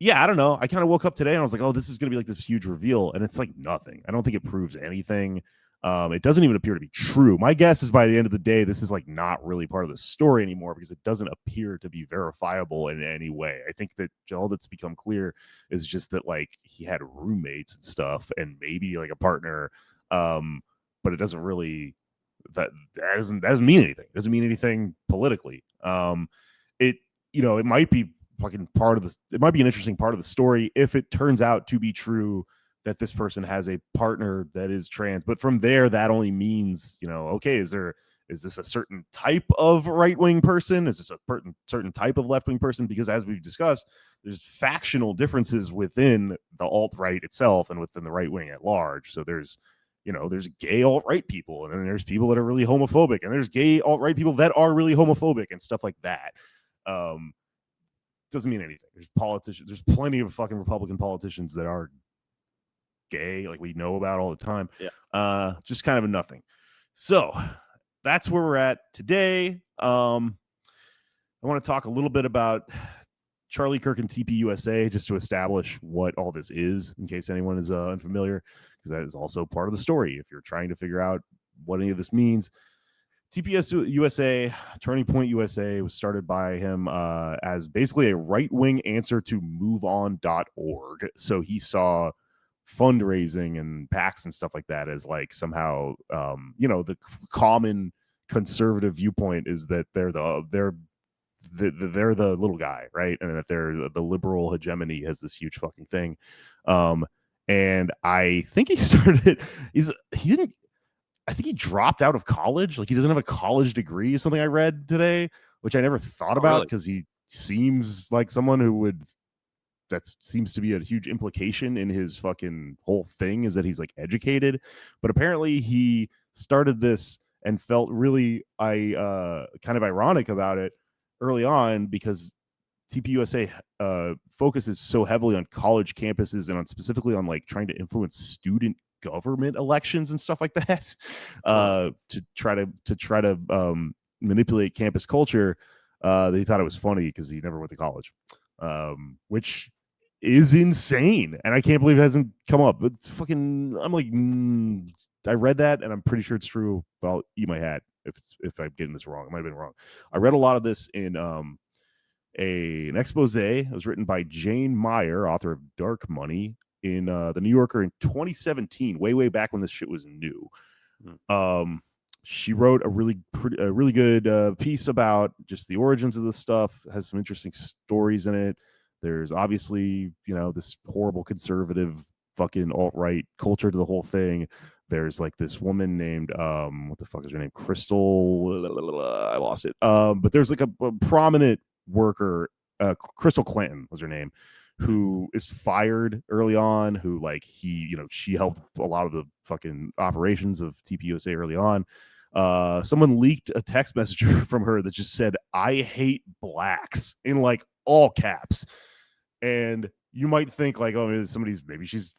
yeah, I don't know. I kind of woke up today and I was like, oh, this is gonna be like this huge reveal, and it's like nothing. I don't think it proves anything. It doesn't even appear to be true. My guess is by the end of the day, this is like not really part of the story anymore because it doesn't appear to be verifiable in any way. I think that all that's become clear is just that like he had roommates and stuff and maybe like a partner, but it doesn't really that doesn't mean anything. It doesn't mean anything politically. It might be fucking part of this. It might be an interesting part of the story if it turns out to be true that this person has a partner that is trans. But from there, that only means, okay, is this a certain type of right-wing person? Is this a certain type of left-wing person? Because as we've discussed, there's factional differences within the alt-right itself and within the right wing at large. So there's gay alt-right people, and then there's people that are really homophobic, and there's gay alt-right people that are really homophobic and stuff like that. Doesn't mean anything. There's politicians. There's plenty of fucking Republican politicians that are gay, like we know about all the time. Yeah. Just kind of a nothing. So that's where we're at today. I want to talk a little bit about Charlie Kirk and TPUSA just to establish what all this is, in case anyone is unfamiliar, because that is also part of the story. If you're trying to figure out what any of this means, TPUSA, Turning Point USA, was started by him as basically a right-wing answer to MoveOn.org. So he saw fundraising and PACs and stuff like that as like somehow, the common conservative viewpoint is that they're the little guy, right? And that they're the liberal hegemony has this huge fucking thing. And I think he started. I think he dropped out of college. Like he doesn't have a college degree. Something I read today, which I never thought about because he seems like someone who would. That seems to be a huge implication in his fucking whole thing is that he's like educated, but apparently he started this and felt really kind of ironic about it early on because TPUSA focuses so heavily on college campuses and specifically on like trying to influence student government elections and stuff like that to try to manipulate campus culture. They thought it was funny because he never went to college, which is insane, and I can't believe it hasn't come up. But fucking, I'm like, I read that, and I'm pretty sure it's true, but I'll eat my hat if I'm getting this wrong. I might have been wrong. I read a lot of this in an expose. It was written by Jane Meyer, author of Dark Money, in the New Yorker in 2017, way back when this shit was new. She wrote a really good piece about just the origins of this stuff. It has some interesting stories in it. There's obviously, this horrible conservative fucking alt-right culture to the whole thing. There's like this woman named, what the fuck is her name? Crystal, I lost it. But there's like a prominent worker, Crystal Clinton was her name, who is fired early on, who like she helped a lot of the fucking operations of TPUSA early on. Someone leaked a text message from her that just said, "I hate blacks," in like all caps. And you might think like, oh, maybe she's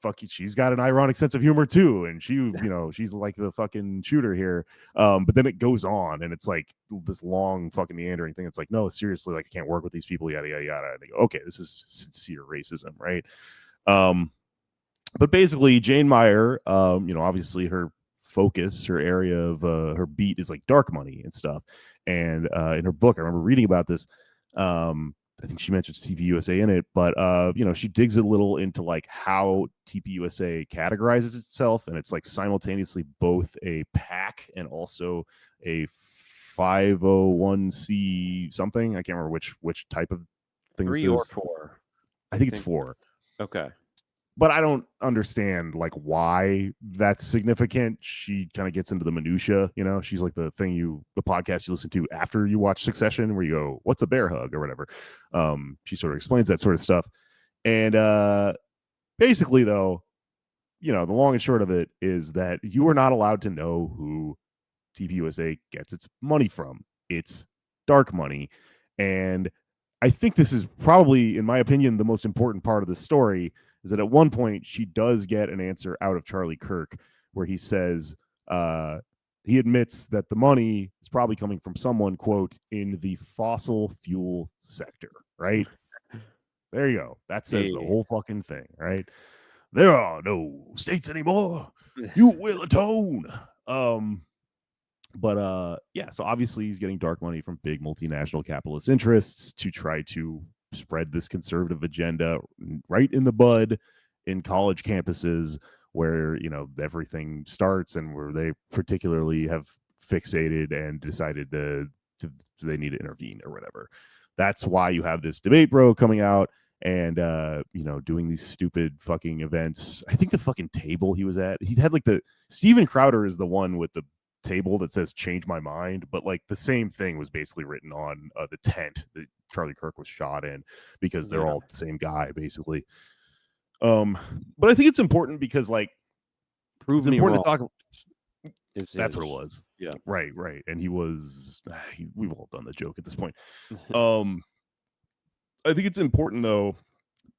got an ironic sense of humor too, and she's like the fucking shooter here. But then it goes on, and it's like this long fucking meandering thing. It's like, no, seriously, like I can't work with these people, yada yada yada. And they go, okay, this is sincere racism, right? But basically, Jane Meyer, obviously her focus, her area of her beat is like dark money and stuff. And in her book, I remember reading about this. I think she mentioned TPUSA in it, but she digs a little into like how TPUSA categorizes itself, and it's like simultaneously both a PAC and also a 501c something. I can't remember which type of thing 3 this or is. 4? I think it's 4. Okay. But I don't understand like why that's significant. She kind of gets into the minutia, she's like the podcast you listen to after you watch Succession, where you go, what's a bear hug or whatever. She sort of explains that sort of stuff. And basically though, the long and short of it is that you are not allowed to know who TPUSA gets its money from. It's dark money. And I think this is probably, in my opinion, the most important part of the story, is that at one point she does get an answer out of Charlie Kirk where he says he admits that the money is probably coming from someone, quote, in the fossil fuel sector, right? There you go. That says the whole fucking thing, right? There are no states anymore. You will atone. But yeah, so obviously he's getting dark money from big multinational capitalist interests to try to spread this conservative agenda right in the bud in college campuses where everything starts, and where they particularly have fixated and decided to they need to intervene or whatever. That's why you have this debate bro coming out and doing these stupid fucking events. I think the fucking table he was at, he had like Steven Crowder is the one with the table that says change my mind, but like the same thing was basically written on the tent that Charlie Kirk was shot in, because they're all the same guy basically. But I think it's important because like Prove me wrong. To talk. That's what it was. Yeah. Right. And we've all done the joke at this point. I think it's important though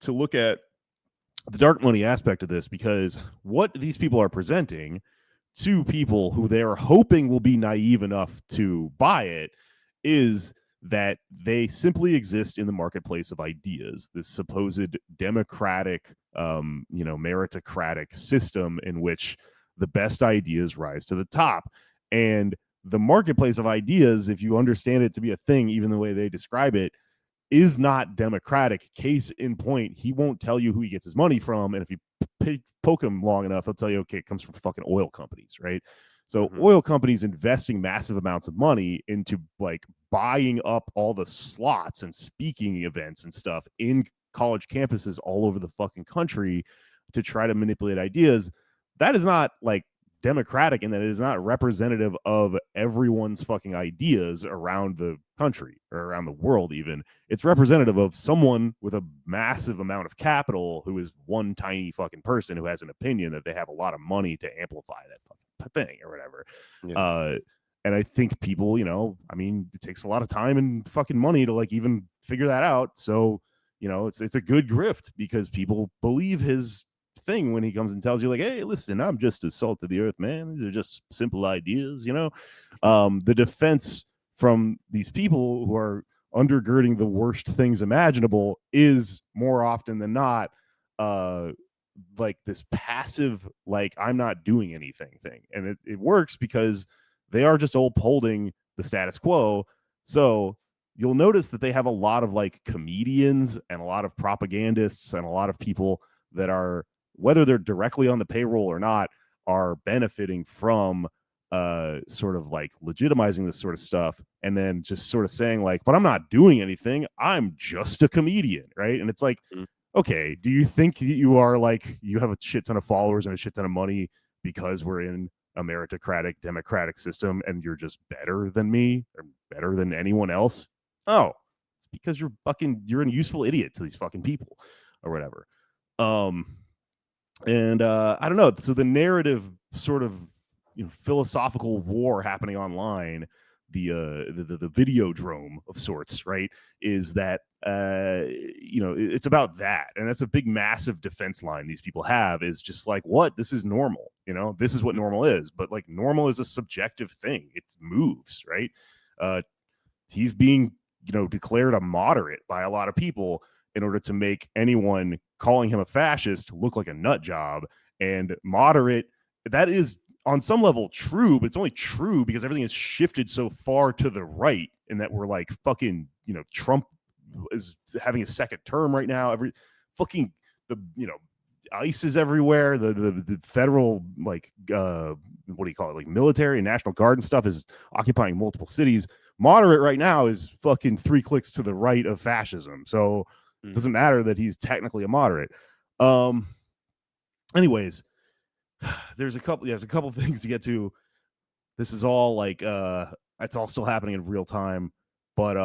to look at the dark money aspect of this, because what these people are presenting to people who they are hoping will be naive enough to buy it is that they simply exist in the marketplace of ideas, this supposed democratic, meritocratic system in which the best ideas rise to the top. And the marketplace of ideas, if you understand it to be a thing, even the way they describe it, is not democratic. Case in point, he won't tell you who he gets his money from, and if you poke him long enough, he'll tell you, okay, it comes from fucking oil companies, right? So oil companies investing massive amounts of money into like buying up all the slots and speaking events and stuff in college campuses all over the fucking country to try to manipulate ideas. That is not like democratic, and that it is not representative of everyone's fucking ideas around the country or around the world. Even it's representative of someone with a massive amount of capital who is one tiny fucking person who has an opinion that they have a lot of money to amplify that fucking thing or whatever. And I think people, it takes a lot of time and fucking money to like even figure that out. So it's a good grift, because people believe his thing when he comes and tells you like, hey, listen, I'm just a salt of the earth man, these are just simple ideas. The defense from these people who are undergirding the worst things imaginable is more often than not like this passive, like, I'm not doing anything thing. And it works because they are just upholding the status quo. So you'll notice that they have a lot of like comedians and a lot of propagandists and a lot of people that are, whether they're directly on the payroll or not, are benefiting from sort of like legitimizing this sort of stuff, and then just sort of saying like, but I'm not doing anything, I'm just a comedian, right? And it's like, okay, do you think you are like, you have a shit ton of followers and a shit ton of money because we're in a meritocratic democratic system and you're just better than me or better than anyone else? Oh, it's because you're a useful idiot to these fucking people or whatever. And I don't know. So the narrative sort of philosophical war happening online, the videodrome of sorts, right, is that it's about that, and that's a big massive defense line these people have, is just like, what, this is normal, this is what normal is. But like, normal is a subjective thing, it moves, right? He's being declared a moderate by a lot of people in order to make anyone calling him a fascist look like a nut job. And moderate, that is on some level true, but it's only true because everything has shifted so far to the right, and that we're like fucking, Trump is having a second term right now. Every fucking the ICE is everywhere. The federal like what do you call it, like military and National Guard and stuff is occupying multiple cities. Moderate right now is fucking 3 clicks to the right of fascism. So it doesn't matter that he's technically a moderate. Anyways, there's a couple things to get to. This is all like it's all still happening in real time, but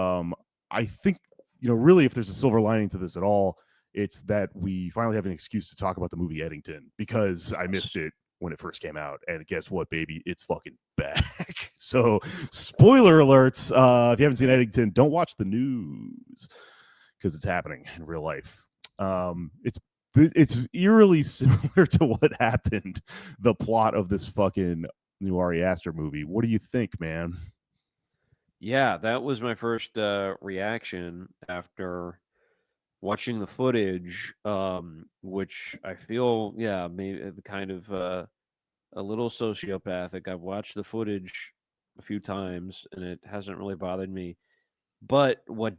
I think really if there's a silver lining to this at all, it's that we finally have an excuse to talk about the movie Eddington, because I missed it when it first came out, and guess what, baby, it's fucking back. So spoiler alerts, if you haven't seen Eddington, don't watch the news because it's happening in real life. It's eerily similar to what happened, the plot of this fucking new Ari Aster movie. What do you think, man? Yeah, that was my first reaction after watching the footage, which I feel, maybe kind of a little sociopathic. I've watched the footage a few times and it hasn't really bothered me. But what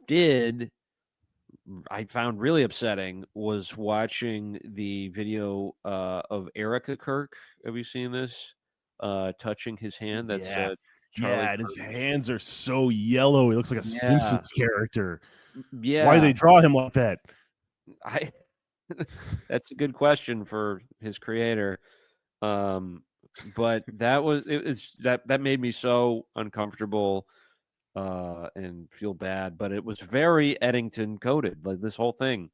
I found really upsetting was watching the video of Erica Kirk. Have you seen this? Touching his hand. That's Yeah. Charlie And his Kirk. hands are so yellow. He looks like a Yeah. Simpsons character. Why do Yeah. they draw him like that? I That's a good question for his creator. But that made me so uncomfortable and feel bad, but it was very Eddington coded, like this whole thing.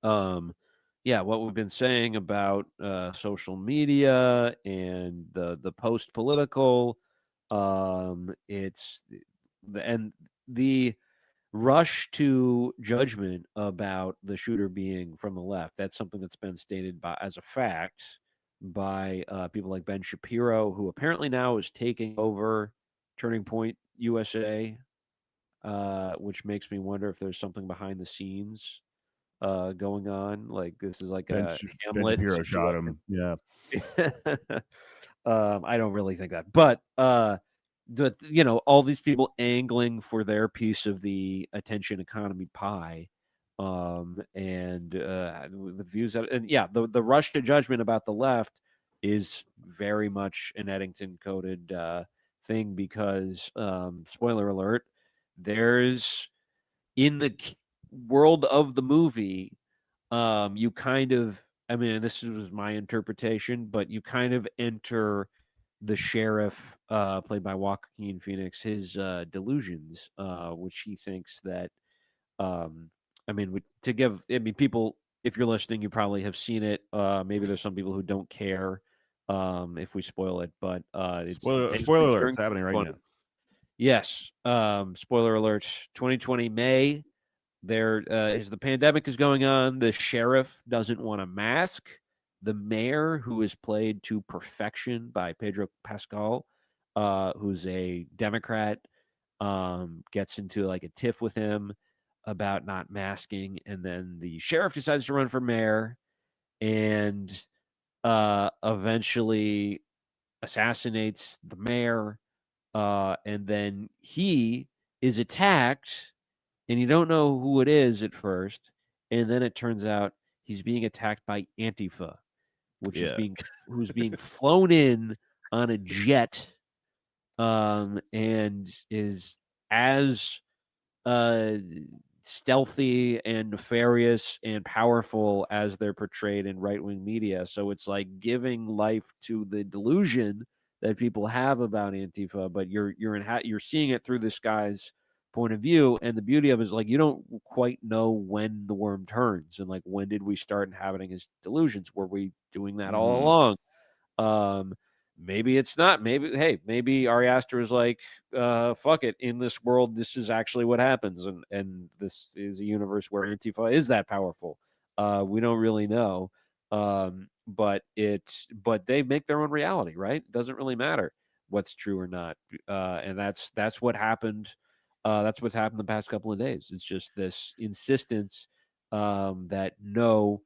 Yeah, what we've been saying about social media and the post political, it's the rush to judgment about the shooter being from the left. That's something that's been stated as a fact by people like Ben Shapiro, who apparently now is taking over Turning Point USA, which makes me wonder if there's something behind the scenes going on. Like this is like Ben, a ben Hamlet Shapiro shot situation. him. Yeah. I don't really think that, but all these people angling for their piece of the attention economy pie, and with views that, and yeah, the rush to judgment about the left is very much an Eddington coded thing because, spoiler alert, there's in the world of the movie, you kind of, I mean, this was my interpretation, but you kind of enter the sheriff, played by Joaquin Phoenix, his delusions, which he thinks that, I mean, people, if you're listening, you probably have seen it. Maybe there's some people who don't care if we spoil it, but it takes Spoiler place alert, during it's happening right 2020. now. Yes, spoiler alert, 2020 May. There is the pandemic is going on. The sheriff doesn't want a mask. The mayor, who is played to perfection by Pedro Pascal, who's a Democrat, gets into like a tiff with him about not masking, and then the sheriff decides to run for mayor and eventually assassinates the mayor, and then he is attacked and you don't know who it is at first, and then it turns out he's being attacked by Antifa, Yeah. who's being flown in on a jet, and is as uh, stealthy and nefarious and powerful as they're portrayed in right wing media. So it's like giving life to the delusion that people have about Antifa, but you're seeing it through this guy's point of view. And the beauty of it is like you don't quite know when the worm turns and like when did we start inhabiting his delusions? Were we doing that all along? Um, Maybe it's not. Maybe Ari Aster is like, fuck it. In this world, this is actually what happens, and this is a universe where Antifa is that powerful. We don't really know, but they make their own reality, right? It doesn't really matter what's true or not, and that's what happened. That's what's happened the past couple of days. It's just this insistence that no,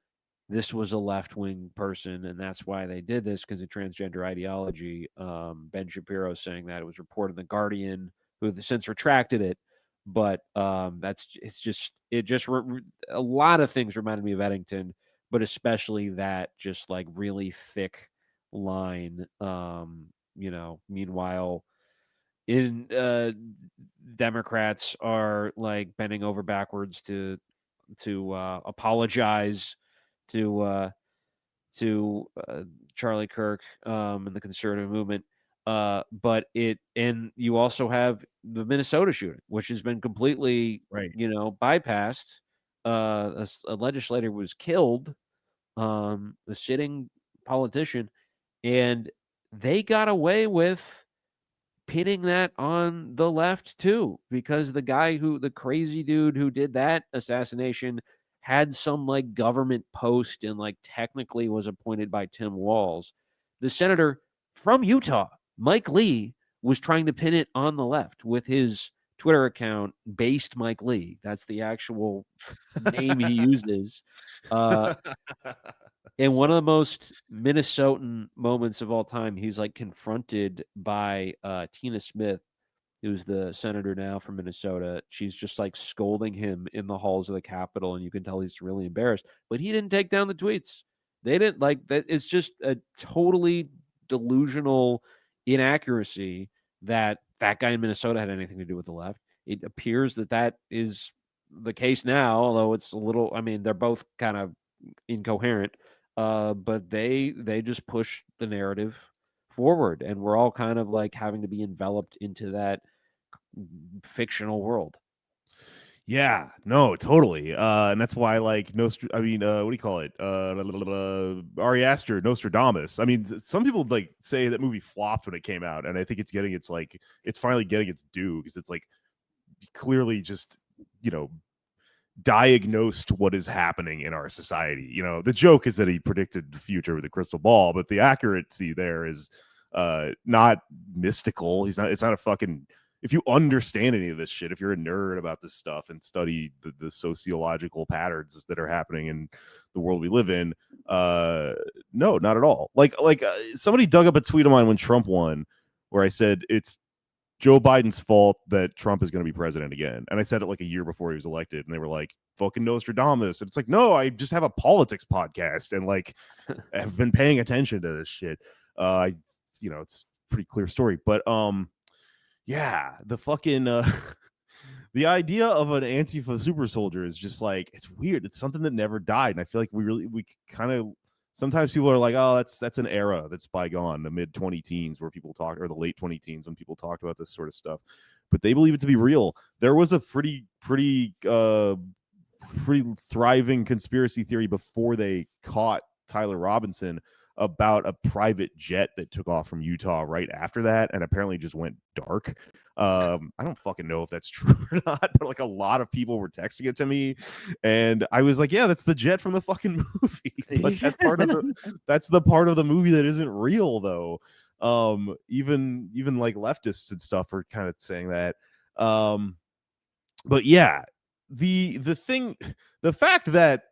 this was a left-wing person, and that's why they did this because of transgender ideology. Ben Shapiro saying that it was reported in the Guardian, who have since retracted it. But a lot of things reminded me of Eddington, but especially that just like really thick line. Meanwhile, in Democrats are like bending over backwards to apologize to Charlie Kirk and the conservative movement. And you also have the Minnesota shooting, which has been completely Right. bypassed. A legislator was killed, a sitting politician, and they got away with pinning that on the left too, because the crazy dude who did that assassination had some like government post and like technically was appointed by Tim Walz. The senator from Utah, Mike Lee, was trying to pin it on the left with his Twitter account, Based Mike Lee. That's the actual name he uses. In one of the most Minnesotan moments of all time, he's like confronted by Tina Smith, who's the senator now from Minnesota. She's just like scolding him in the halls of the Capitol, and you can tell he's really embarrassed. But he didn't take down the tweets. They didn't like that. It's just a totally delusional inaccuracy that guy in Minnesota had anything to do with the left. It appears that is the case now, although it's a little. I mean, they're both kind of incoherent. But they just push the narrative forward, and we're all kind of like having to be enveloped into that fictional world. Yeah, no, totally. And that's why, like, what do you call it? Ari Aster, Nostradamus. I mean, some people like say that movie flopped when it came out, and I think it's finally getting its due because it's like clearly just, diagnosed what is happening in our society. The joke is that he predicted the future with a crystal ball, but the accuracy there is not mystical. It's not a fucking, if you understand any of this shit, if you're a nerd about this stuff and study the sociological patterns that are happening in the world we live in, no, not at all. Like somebody dug up a tweet of mine when Trump won where I said it's Joe Biden's fault that Trump is going to be president again. And I said it like a year before he was elected, and they were like, fucking Nostradamus. And it's like, no, I just have a politics podcast and like have been paying attention to this shit. It's a pretty clear story. But yeah, the fucking the idea of an Antifa super soldier is just like, it's weird. It's something that never died. And I feel like we kind of, sometimes people are like, oh, that's an era that's bygone, the mid 20 teens where people talk, or the late 20 teens when people talked about this sort of stuff. But they believe it to be real. There was a pretty thriving conspiracy theory before they caught Tyler Robinson about a private jet that took off from Utah right after that and apparently just went dark. I don't fucking know if that's true or not, but like a lot of people were texting it to me, and I was like, yeah, that's the jet from the fucking movie. But that's the part of the movie that isn't real though. Even like leftists and stuff are kind of saying that. But yeah, the fact that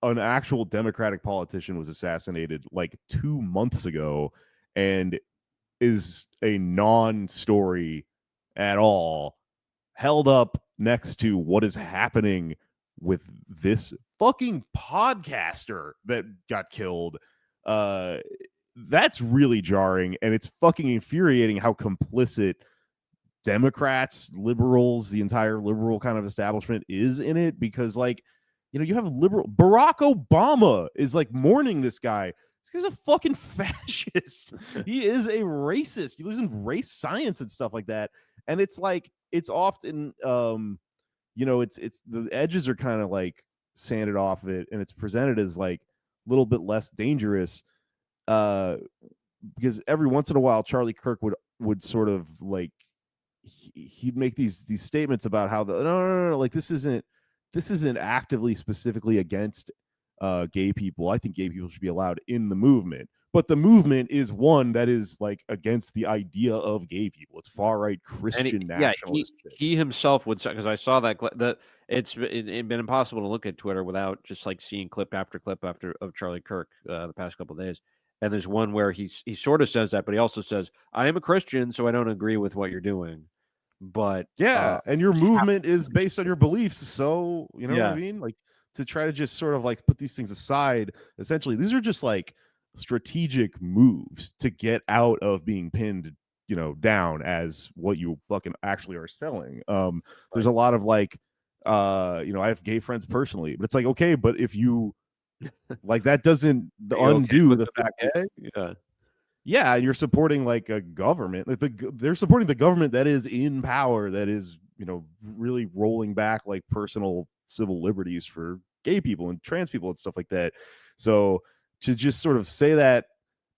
an actual Democratic politician was assassinated like 2 months ago and is a non-story at all, held up next to what is happening with this fucking podcaster that got killed. That's really jarring, and it's fucking infuriating how complicit Democrats, liberals, the entire liberal kind of establishment is in it, because like, you have Barack Obama is like mourning this guy. This guy's a fucking fascist. He is a racist. He believes in race science and stuff like that. And it's like, it's often, it's the edges are kind of like sanded off of it, and it's presented as like a little bit less dangerous. Because every once in a while, Charlie Kirk would sort of like, he'd make these statements about how no, like this isn't actively specifically against gay people. I think gay people should be allowed in the movement, but the movement is one that is like against the idea of gay people. It's far right Christian nationalist. He himself would say, because I saw that It's been impossible to look at Twitter without just like seeing clip after of Charlie Kirk the past couple of days. And there's one where he sort of says that, but he also says, "I am a Christian, so I don't agree with what you're doing." But Yeah, and your movement is based on your beliefs, so you know what I yeah, mean? Like to try to just sort of like put these things aside, essentially, these are just like strategic moves to get out of being pinned, you know, down as what you fucking actually are selling. There's right. a lot of like you know, I have gay friends personally, but it's like, okay, but if you like that doesn't Are you okay undo with the them fact being that gay? Yeah, yeah, and you're supporting like a government. Like they're supporting the government that is in power, that is, you know, really rolling back like personal civil liberties for gay people and trans people and stuff like that. So to just sort of say that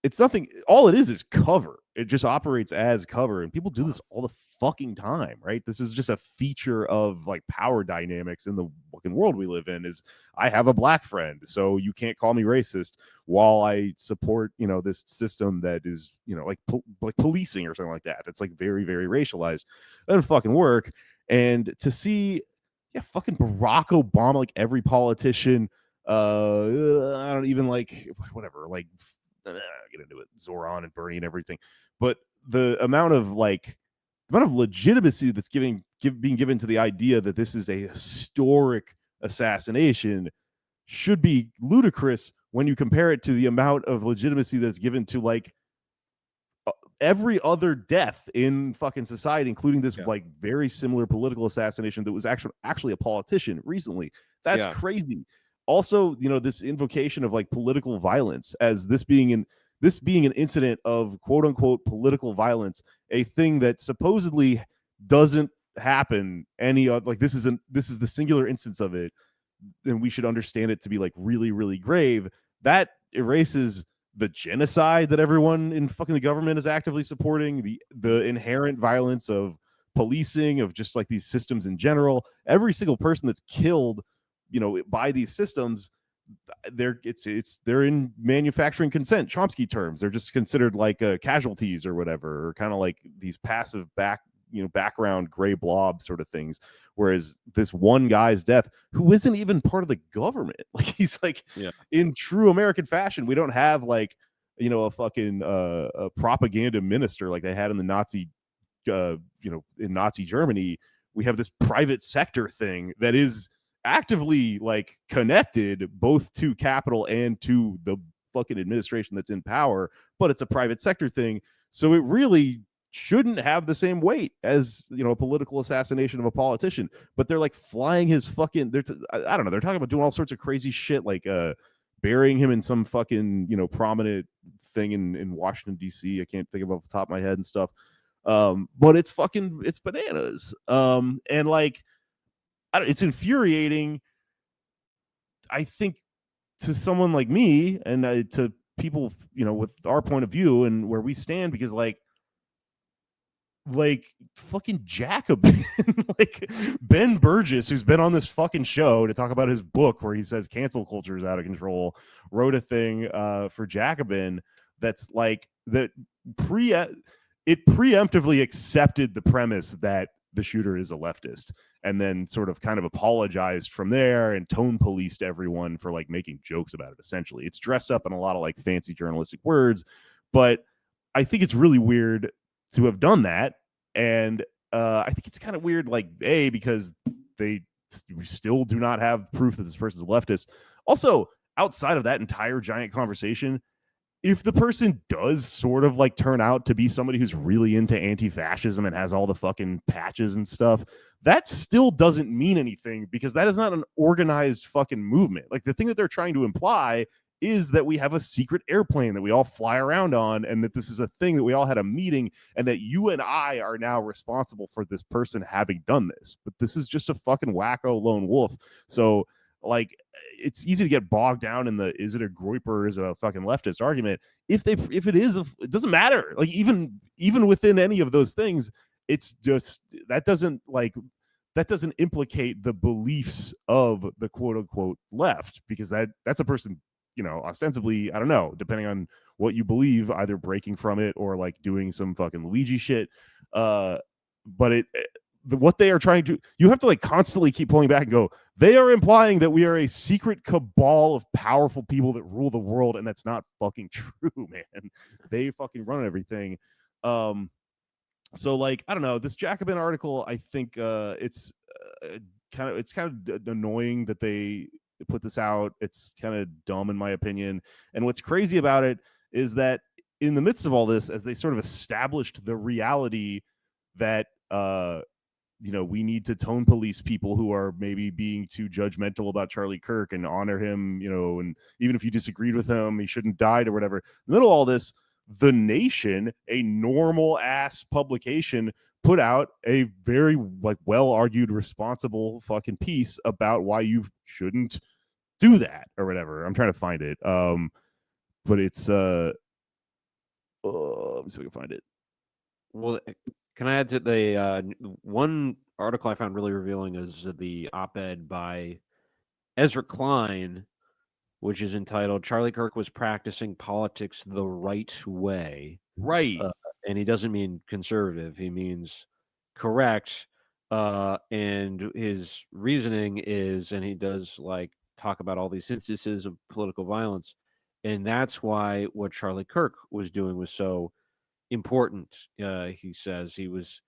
it's nothing, all it is cover. It just operates as cover, and people do this all the fucking time, right? This is just a feature of like power dynamics in the fucking world we live in. Is I have a black friend, so you can't call me racist while I support, you know, this system that is, you know, like policing or something like that. It's like very, very racialized. That doesn't fucking work. And to see, yeah, fucking Barack Obama, like every politician, I don't even like whatever, like get into it, Zoran and Bernie and everything. But the amount of legitimacy that's being given to the idea that this is a historic assassination should be ludicrous when you compare it to the amount of legitimacy that's given to like every other death in fucking society, including this yeah, like very similar political assassination that was actually a politician recently. That's yeah, crazy. Also, you know, this invocation of like political violence as this being an incident of quote unquote political violence, a thing that supposedly doesn't happen any other, like this is the singular instance of it, then we should understand it to be like really, really grave. That erases the genocide that everyone in fucking the government is actively supporting, the inherent violence of policing, of just like these systems in general. Every single person that's killed, you know, by these systems, they're in manufacturing consent, Chomsky terms. They're just considered like casualties or whatever, or kind of like these passive background gray blob sort of things. Whereas this one guy's death, who isn't even part of the government, like he's like yeah, in true American fashion, we don't have like, you know, a fucking a propaganda minister like they had in the Nazi you know, in Nazi Germany. We have this private sector thing that is actively like connected both to capital and to the fucking administration that's in power, but it's a private sector thing. So it really shouldn't have the same weight as, you know, a political assassination of a politician. But they're like flying his fucking, I don't know, they're talking about doing all sorts of crazy shit, like burying him in some fucking, you know, prominent thing in Washington DC. I can't think of off the top of my head and stuff. But it's bananas. And like it's infuriating, I think, to someone like me and to people, you know, with our point of view and where we stand, because like fucking Jacobin, like Ben Burgess, who's been on this fucking show to talk about his book where he says cancel culture is out of control, wrote a thing for Jacobin that's like that it preemptively accepted the premise that the shooter is a leftist, and then sort of kind of apologized from there and tone policed everyone for like making jokes about it. Essentially, it's dressed up in a lot of like fancy journalistic words, but I think it's really weird to have done that. And I think it's kind of weird, like, A, because we still do not have proof that this person's a leftist. Also, outside of that entire giant conversation, if the person does sort of like turn out to be somebody who's really into anti-fascism and has all the fucking patches and stuff, that still doesn't mean anything, because that is not an organized fucking movement. Like the thing that they're trying to imply is that we have a secret airplane that we all fly around on, and that this is a thing that we all had a meeting, and that you and I are now responsible for this person having done this. But this is just a fucking wacko lone wolf. So like it's easy to get bogged down in the is it a Groyper or is it a fucking leftist argument. If it is, it doesn't matter. Like even within any of those things, it's just that doesn't implicate the beliefs of the quote unquote left, because that's a person, you know, ostensibly, I don't know, depending on what you believe, either breaking from it or like doing some fucking Luigi shit. But what they are trying to, you have to like constantly keep pulling back and go, they are implying that we are a secret cabal of powerful people that rule the world, and that's not fucking true, man. They fucking run everything. So like, I don't know, this Jacobin article, I think it's kind of annoying that they put this out. It's kind of dumb in my opinion. And what's crazy about it is that in the midst of all this, as they sort of established the reality that we need to tone police people who are maybe being too judgmental about Charlie Kirk and honor him, and even if you disagreed with him, he shouldn't die or whatever. In the middle of all this, The Nation, a normal ass publication, put out a very like well argued, responsible fucking piece about why you shouldn't do that or whatever. I'm trying to find it. But it's let me see if I can find it. Well, can I add to the one article I found really revealing is the op-ed by Ezra Klein, which is entitled "Charlie Kirk was practicing politics the right way." Right. And he doesn't mean conservative; he means correct. And his reasoning is, and he does like talk about all these instances of political violence, and that's why what Charlie Kirk was doing was so important. He says he was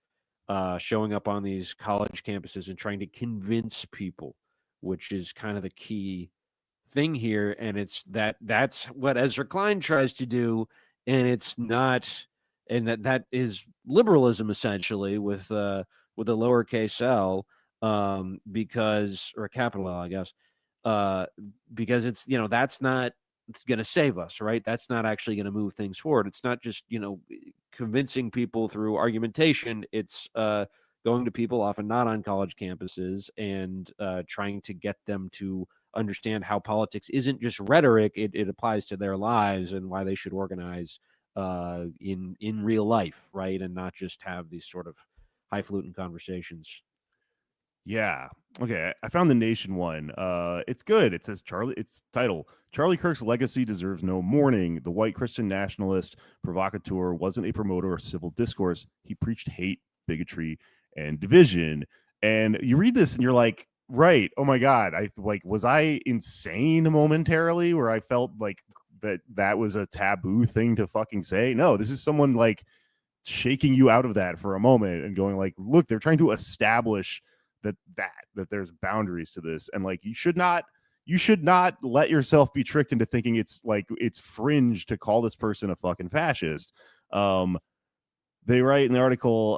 showing up on these college campuses and trying to convince people, which is kind of the key thing here. And that's what Ezra Klein tries to do, and it's not, and that is liberalism essentially with a lowercase L, because, or a capital L, I guess, because it's that's not going to save us, right? That's not actually going to move things forward. It's not just convincing people through argumentation. It's going to people often not on college campuses and trying to get them to understand how politics isn't just rhetoric. It applies to their lives and why they should organize in real life, right? And not just have these sort of highfalutin conversations. Yeah. Okay. I found the Nation one. It's good. It says it's title Charlie Kirk's legacy deserves no mourning. The white Christian nationalist provocateur wasn't a promoter of civil discourse. He preached hate, bigotry, and division. And you read this and you're like, right. Oh my God. Was I insane momentarily where I felt like that was a taboo thing to fucking say? No, this is someone like shaking you out of that for a moment and going like, look, they're trying to establish that there's boundaries to this, and like you should not let yourself be tricked into thinking it's fringe to call this person a fucking fascist. They write in the article,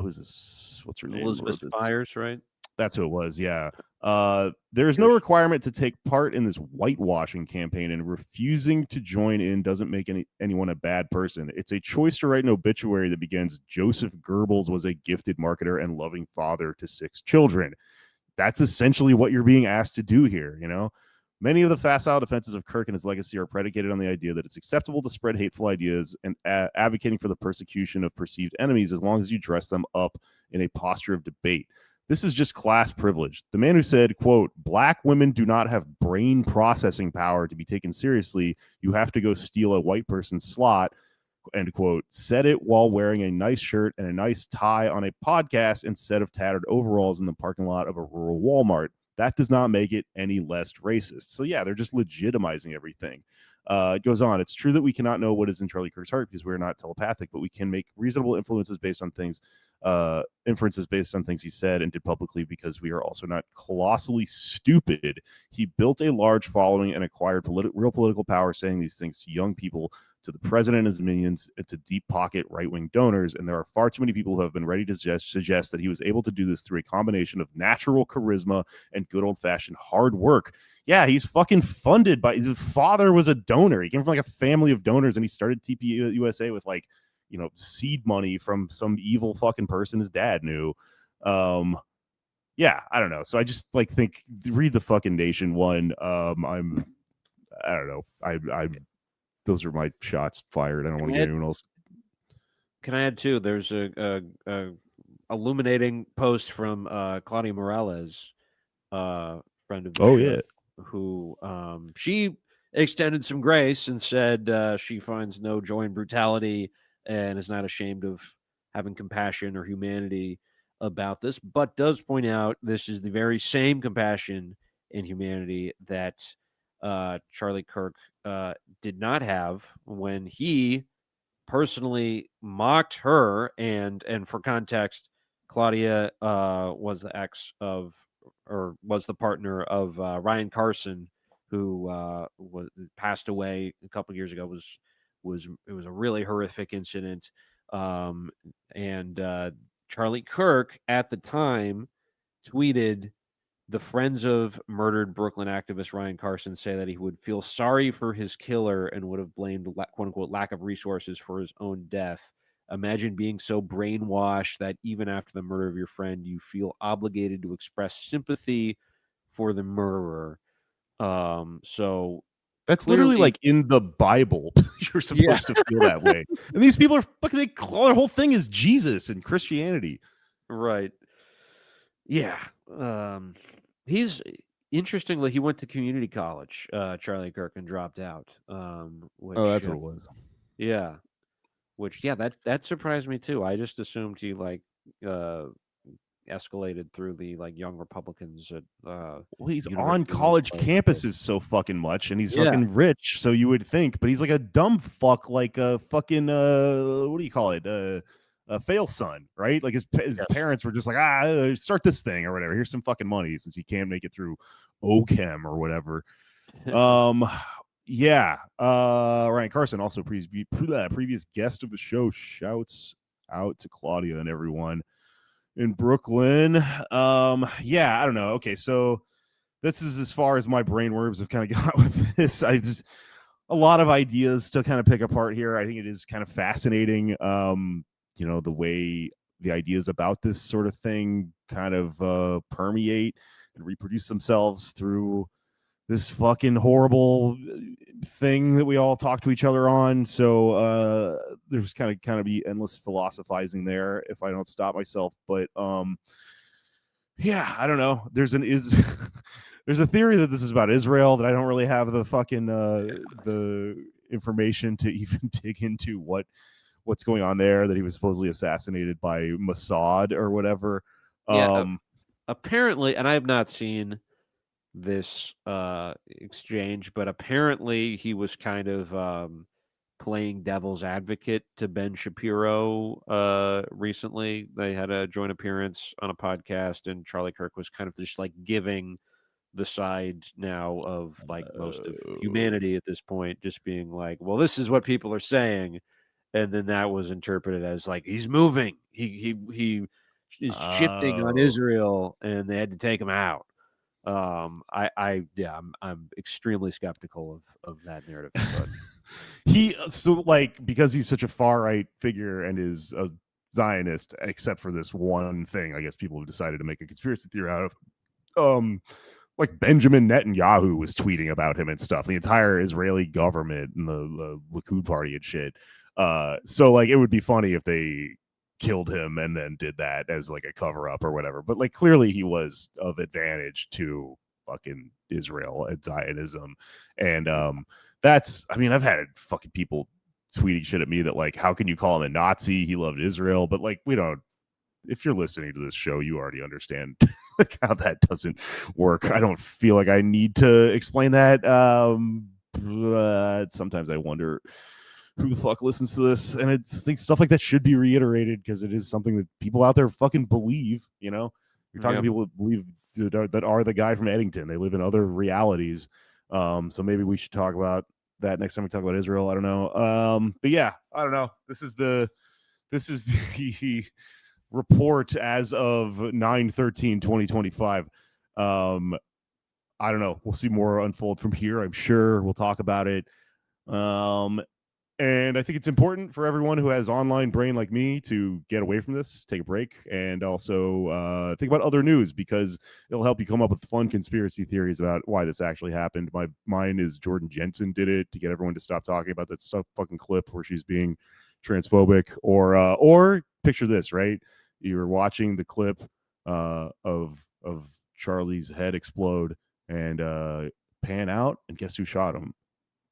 who's this? What's her name? Elizabeth Byers, right? That's who it was. Yeah. There is no requirement to take part in this whitewashing campaign, and refusing to join in doesn't make anyone a bad person. It's a choice to write an obituary that begins, Joseph Goebbels was a gifted marketer and loving father to 6 children. That's essentially what you're being asked to do here, Many of the facile defenses of Kirk and his legacy are predicated on the idea that it's acceptable to spread hateful ideas and advocating for the persecution of perceived enemies as long as you dress them up in a posture of debate. This is just class privilege. The man who said, quote, black women do not have brain processing power to be taken seriously. You have to go steal a white person's slot, end quote, said it while wearing a nice shirt and a nice tie on a podcast instead of tattered overalls in the parking lot of a rural Walmart. That does not make it any less racist. So yeah, they're just legitimizing everything. It goes on. It's true that we cannot know what is in Charlie Kirk's heart because we're not telepathic, but we can make reasonable inferences based on things he said and did publicly, because we are also not colossally stupid. He built a large following and acquired real political power, saying these things to young people, to the president and his minions, and to deep pocket right-wing donors. And there are far too many people who have been ready to suggest that he was able to do this through a combination of natural charisma and good old-fashioned hard work. Yeah, he's fucking funded by, his father was a donor. He came from like a family of donors, and he started TPUSA with like, seed money from some evil fucking person his dad knew. Yeah, I don't know. So I just think read the fucking Nation one. I don't know. I those are my shots fired. I don't want to get anyone else. Can I add too? There's a illuminating post from Claudia Morales, friend of the show. Yeah. Who she extended some grace and said she finds no joy in brutality and is not ashamed of having compassion or humanity. about this, but does point out this is the very same compassion and humanity that Charlie Kirk did not have when he personally mocked her. And for context, Claudia was the ex of, or was the partner of Ryan Carson, who was passed away a couple years ago. It was a really horrific incident, and Charlie Kirk at the time tweeted, "The friends of murdered Brooklyn activist Ryan Carson say that he would feel sorry for his killer and would have blamed quote unquote lack of resources for his own death. Imagine being so brainwashed that even after the murder of your friend, you feel obligated to express sympathy for the murderer." So That's literally clearly, like in the Bible. You're yeah, supposed to feel that way. And these people are fucking, their whole thing is Jesus and Christianity. right. Yeah. He's interestingly, he went to community college, Charlie Kirk, and dropped out. Oh, Which that's what it was. yeah, which yeah, that surprised me too. I just assumed he uh escalated through the like young Republicans at Well, he's on University of college Illinois. But campuses so fucking much, and he's yeah, fucking rich, so you would think, but he's like a dumb fuck, like a fucking what do you call it? A fail son, right? Like his yes. parents were just like, start this thing or whatever. Here's some fucking money since you can't make it through OChem or whatever. Yeah. Ryan Carson, also previous guest of the show. Shouts out to Claudia and everyone in Brooklyn. Yeah, I don't know. Okay, so this is as far as my brainworms have kind of got with this. I just a lot of ideas to kind of pick apart here. I think it is kind of fascinating. The way the ideas about this sort of thing kind of permeate and reproduce themselves through this fucking horrible thing that we all talk to each other on. So there's kind of be endless philosophizing there if I don't stop myself. But yeah, I don't know. There's there's a theory that this is about Israel that I don't really have the fucking the information to even dig into what's going on there, that he was supposedly assassinated by Mossad or whatever. Yeah, apparently, and I have not seen this exchange, but apparently he was kind of playing devil's advocate to Ben Shapiro recently. They had a joint appearance on a podcast, and Charlie Kirk was kind of just like giving the side now of like most of humanity at this point, just being like, well, this is what people are saying. And then that was interpreted as like he's moving. He is shifting on Israel, and they had to take him out. I'm extremely skeptical of that narrative. But because he's such a far right figure and is a Zionist, except for this one thing, I guess people have decided to make a conspiracy theory out of. Like Benjamin Netanyahu was tweeting about him and stuff. The entire Israeli government and the Likud party and shit. So like it would be funny if they killed him and then did that as like a cover up or whatever. But like clearly he was of advantage to fucking Israel and Zionism. And I've had fucking people tweeting shit at me that like, how can you call him a Nazi? He loved Israel. But like, if you're listening to this show, you already understand like how that doesn't work. I don't feel like I need to explain that. But sometimes I wonder who the fuck listens to this, and I think stuff like that should be reiterated because it is something that people out there fucking believe. You're talking to people that believe that are the guy from Eddington. They live in other realities. So maybe we should talk about that next time we talk about Israel. I don't know. But yeah, I don't know. This is the report as of 9/13/2025. I don't know. We'll see more unfold from here. I'm sure we'll talk about it. And I think it's important for everyone who has online brain like me to get away from this, take a break, and also think about other news, because it'll help you come up with fun conspiracy theories about why this actually happened. Mine is Jordan Jensen did it to get everyone to stop talking about that stuff fucking clip where she's being transphobic, or picture this, right? You're watching the clip of Charlie's head explode and pan out, and guess who shot him?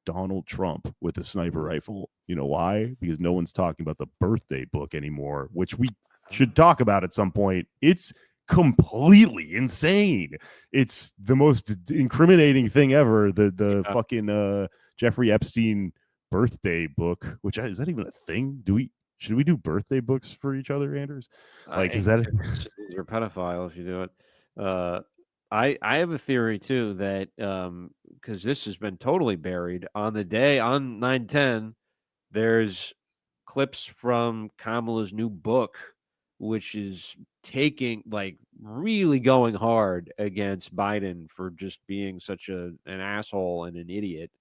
Donald Trump with a sniper rifle. You know why? Because no one's talking about the birthday book anymore, which we should talk about at some point. It's completely insane. It's the most incriminating thing ever. The fucking Jeffrey Epstein birthday book, which is that even a thing? Should we do birthday books for each other, Anders? Like, is that you're a pedophile if you do it? I have a theory too that because this has been totally buried on the day on 9/10, there's clips from Kamala's new book, which is taking like really going hard against Biden for just being such an asshole and an idiot.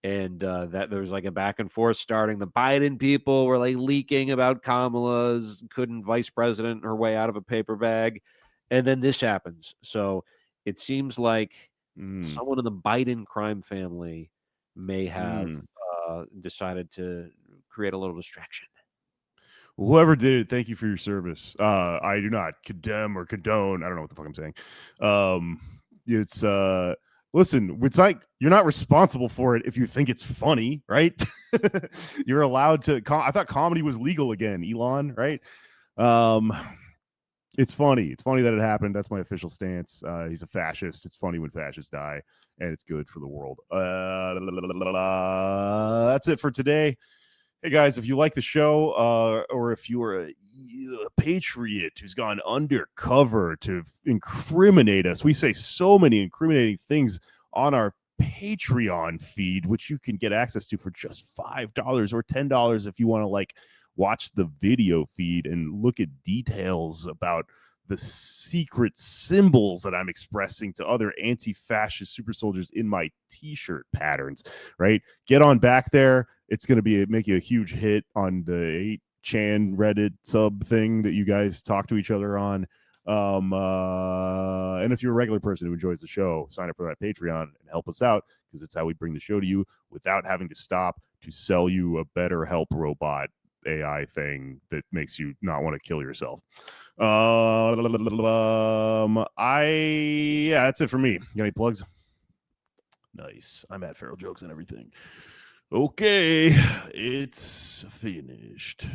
And that there was like a back and forth starting. The Biden people were like leaking about Kamala's couldn't vice president her way out of a paper bag. And then this happens. So it seems like someone in the Biden crime family may have decided to create a little distraction. Whoever did it, thank you for your service. I do not condemn or condone. I don't know what the fuck I'm saying. It's listen, it's like you're not responsible for it if you think it's funny, right? You're allowed to. I thought comedy was legal again, Elon, right? It's funny. It's funny that it happened. That's my official stance. He's a fascist. It's funny when fascists die, and it's good for the world. That's it for today. Hey guys, if you like the show, or if you are a patriot who's gone undercover to incriminate us, we say so many incriminating things on our Patreon feed, which you can get access to for just $5 or $10 if you want to like watch the video feed and look at details about the secret symbols that I'm expressing to other anti-fascist super soldiers in my t-shirt patterns, right? Get on back there. It's going to make you a huge hit on the 8chan Reddit sub thing that you guys talk to each other on. And if you're a regular person who enjoys the show, sign up for that Patreon and help us out, because it's how we bring the show to you without having to stop to sell you a better help robot AI thing that makes you not want to kill yourself. Yeah, that's it for me. Got any plugs? Nice. I'm at Feral Jokes and everything. Okay, it's finished.